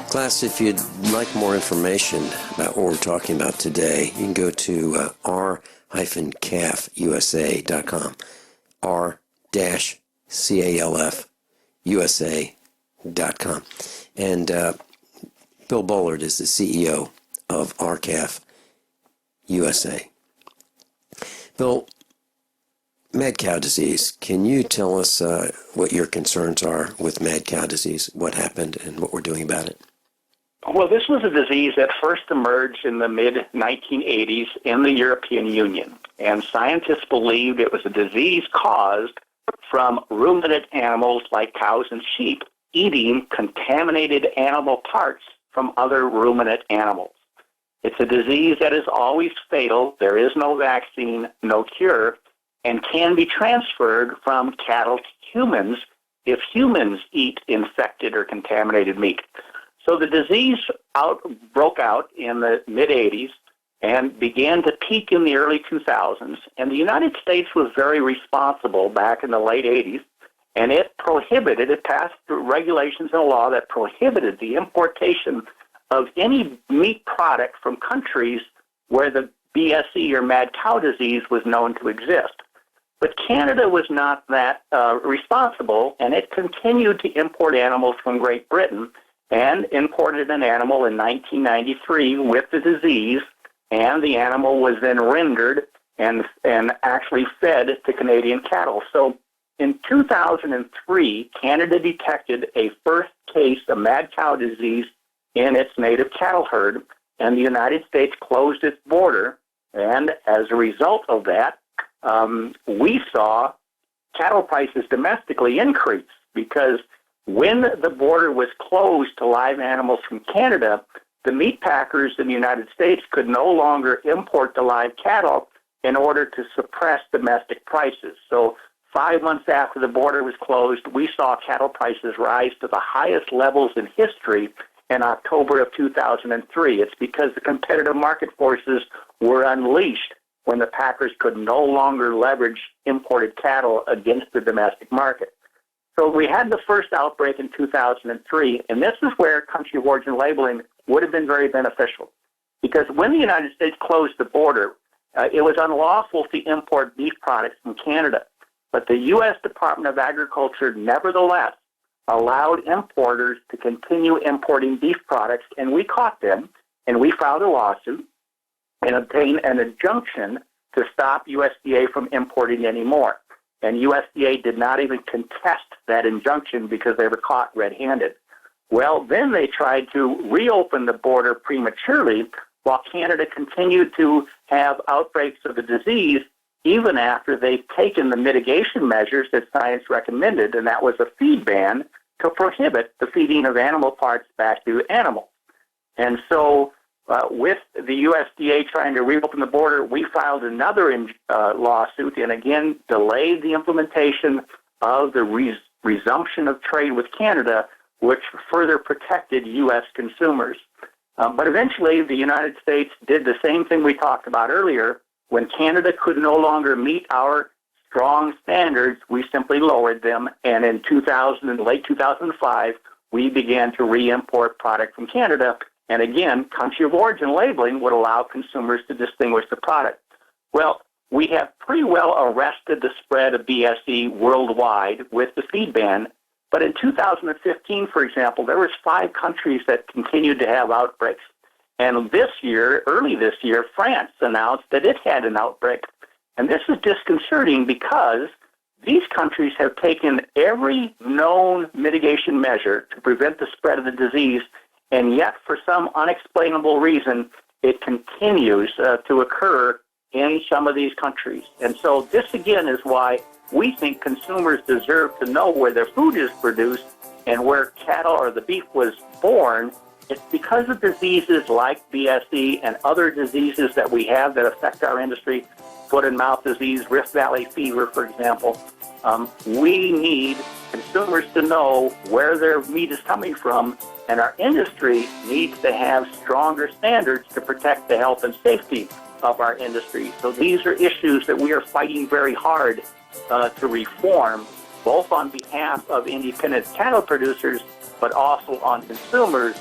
Class, if you'd like more information about what we're talking about today, you can go to R-CalfUSA.com. R-CalfUSA.com. And Bill Bullard is the CEO of R-CalfUSA. Bill, mad cow disease. Can you tell us what your concerns are with mad cow disease, what happened, and what we're doing about it? Well, this was a disease that first emerged in the mid-1980s in the European Union, and scientists believed it was a disease caused from ruminant animals like cows and sheep eating contaminated animal parts from other ruminant animals. It's a disease that is always fatal. There is no vaccine, no cure, and can be transferred from cattle to humans if humans eat infected or contaminated meat. So the disease broke out in the mid-'80s and began to peak in the early 2000s. And the United States was very responsible back in the late 80s, and it passed regulations and a law that prohibited the importation of any meat product from countries where the BSE or mad cow disease was known to exist. But Canada was not that responsible, and it continued to import animals from Great Britain and imported an animal in 1993 with the disease, and the animal was then rendered and actually fed to Canadian cattle. So in 2003, Canada detected a first case of mad cow disease in its native cattle herd, and the United States closed its border, and as a result of that, we saw cattle prices domestically increase because when the border was closed to live animals from Canada, the meat packers in the United States could no longer import the live cattle in order to suppress domestic prices. So 5 months after the border was closed, we saw cattle prices rise to the highest levels in history in October of 2003. It's because the competitive market forces were unleashed when the packers could no longer leverage imported cattle against the domestic market. So we had the first outbreak in 2003, and this is where country of origin labeling would have been very beneficial. Because when the United States closed the border, it was unlawful to import beef products from Canada. But the U.S. Department of Agriculture nevertheless allowed importers to continue importing beef products, and we caught them, and we filed a lawsuit and obtained an injunction to stop USDA from importing anymore. And USDA did not even contest that injunction because they were caught red-handed. Well, then they tried to reopen the border prematurely while Canada continued to have outbreaks of the disease even after they've taken the mitigation measures that science recommended, and that was a feed ban to prohibit the feeding of animal parts back to animals. And so with the USDA trying to reopen the border, we filed another lawsuit and again delayed the implementation of the resumption of trade with Canada, which further protected U.S. consumers. But eventually the United States did the same thing we talked about earlier, When Canada could no longer meet our strong standards, we simply lowered them, and in late 2005, we began to re-import product from Canada. And again, country of origin labeling would allow consumers to distinguish the product. Well, we have pretty well arrested the spread of BSE worldwide with the feed ban. But in 2015, for example, there was 5 countries that continued to have outbreaks. And early this year, France announced that it had an outbreak. And this is disconcerting because these countries have taken every known mitigation measure to prevent the spread of the disease, and yet for some unexplainable reason, it continues to occur in some of these countries. And so this, again, is why we think consumers deserve to know where their food is produced and where cattle or the beef was born. It's because of diseases like BSE and other diseases that we have that affect our industry, foot and mouth disease, Rift Valley fever, for example. We need consumers to know where their meat is coming from, and our industry needs to have stronger standards to protect the health and safety of our industry. So these are issues that we are fighting very hard to reform, both on behalf of independent cattle producers, but also on consumers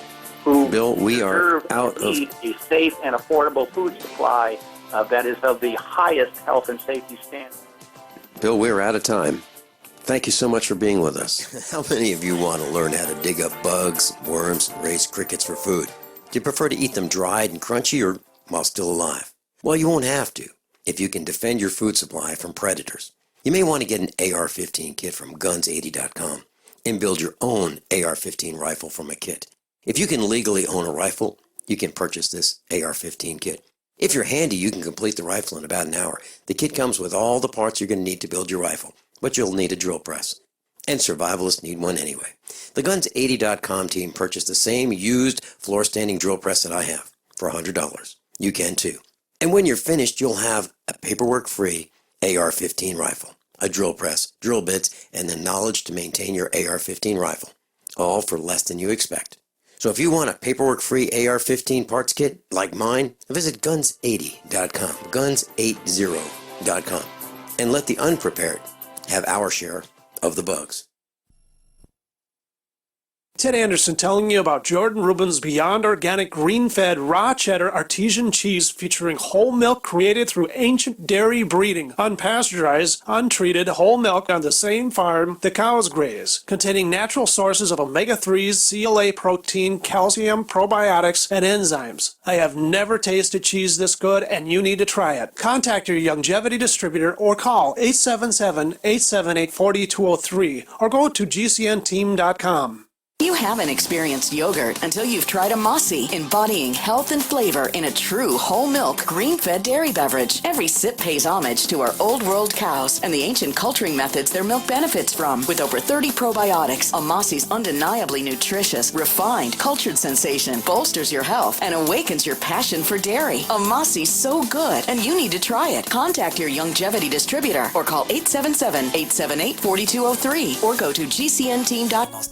who Bill, we are out of a safe and affordable food supply that is of the highest health and safety standards. Bill, we're out of time. Thank you so much for being with us. How many of you want to learn how to dig up bugs, worms, and raise crickets for food? Do you prefer to eat them dried and crunchy or while still alive? Well, you won't have to if you can defend your food supply from predators. You may want to get an AR-15 kit from guns80.com and build your own AR-15 rifle from a kit. If you can legally own a rifle, you can purchase this AR-15 kit. If you're handy, you can complete the rifle in about an hour. The kit comes with all the parts you're going to need to build your rifle, but you'll need a drill press. And survivalists need one anyway. The Guns80.com team purchased the same used floor-standing drill press that I have for $100. You can too. And when you're finished, you'll have a paperwork-free AR-15 rifle, a drill press, drill bits, and the knowledge to maintain your AR-15 rifle, all for less than you expect. So if you want a paperwork-free AR-15 parts kit like mine, visit Guns80.com, Guns80.com, and let the unprepared have our share of the bugs. Ted Anderson telling you about Jordan Rubin's Beyond Organic Green-Fed Raw Cheddar Artesian Cheese featuring whole milk created through ancient dairy breeding, unpasteurized, untreated whole milk on the same farm the cows graze, containing natural sources of omega-3s, CLA protein, calcium, probiotics, and enzymes. I have never tasted cheese this good, and you need to try it. Contact your Longevity distributor or call 877-878-4203 or go to gcnteam.com. You haven't experienced yogurt until you've tried a Mossy, embodying health and flavor in a true whole milk, green-fed dairy beverage. Every sip pays homage to our old world cows and the ancient culturing methods their milk benefits from. With over 30 probiotics, a Mossy's undeniably nutritious, refined, cultured sensation bolsters your health and awakens your passion for dairy. A Mossy's so good, and you need to try it. Contact your Longevity distributor or call 877-878-4203 or go to gcnteam.com.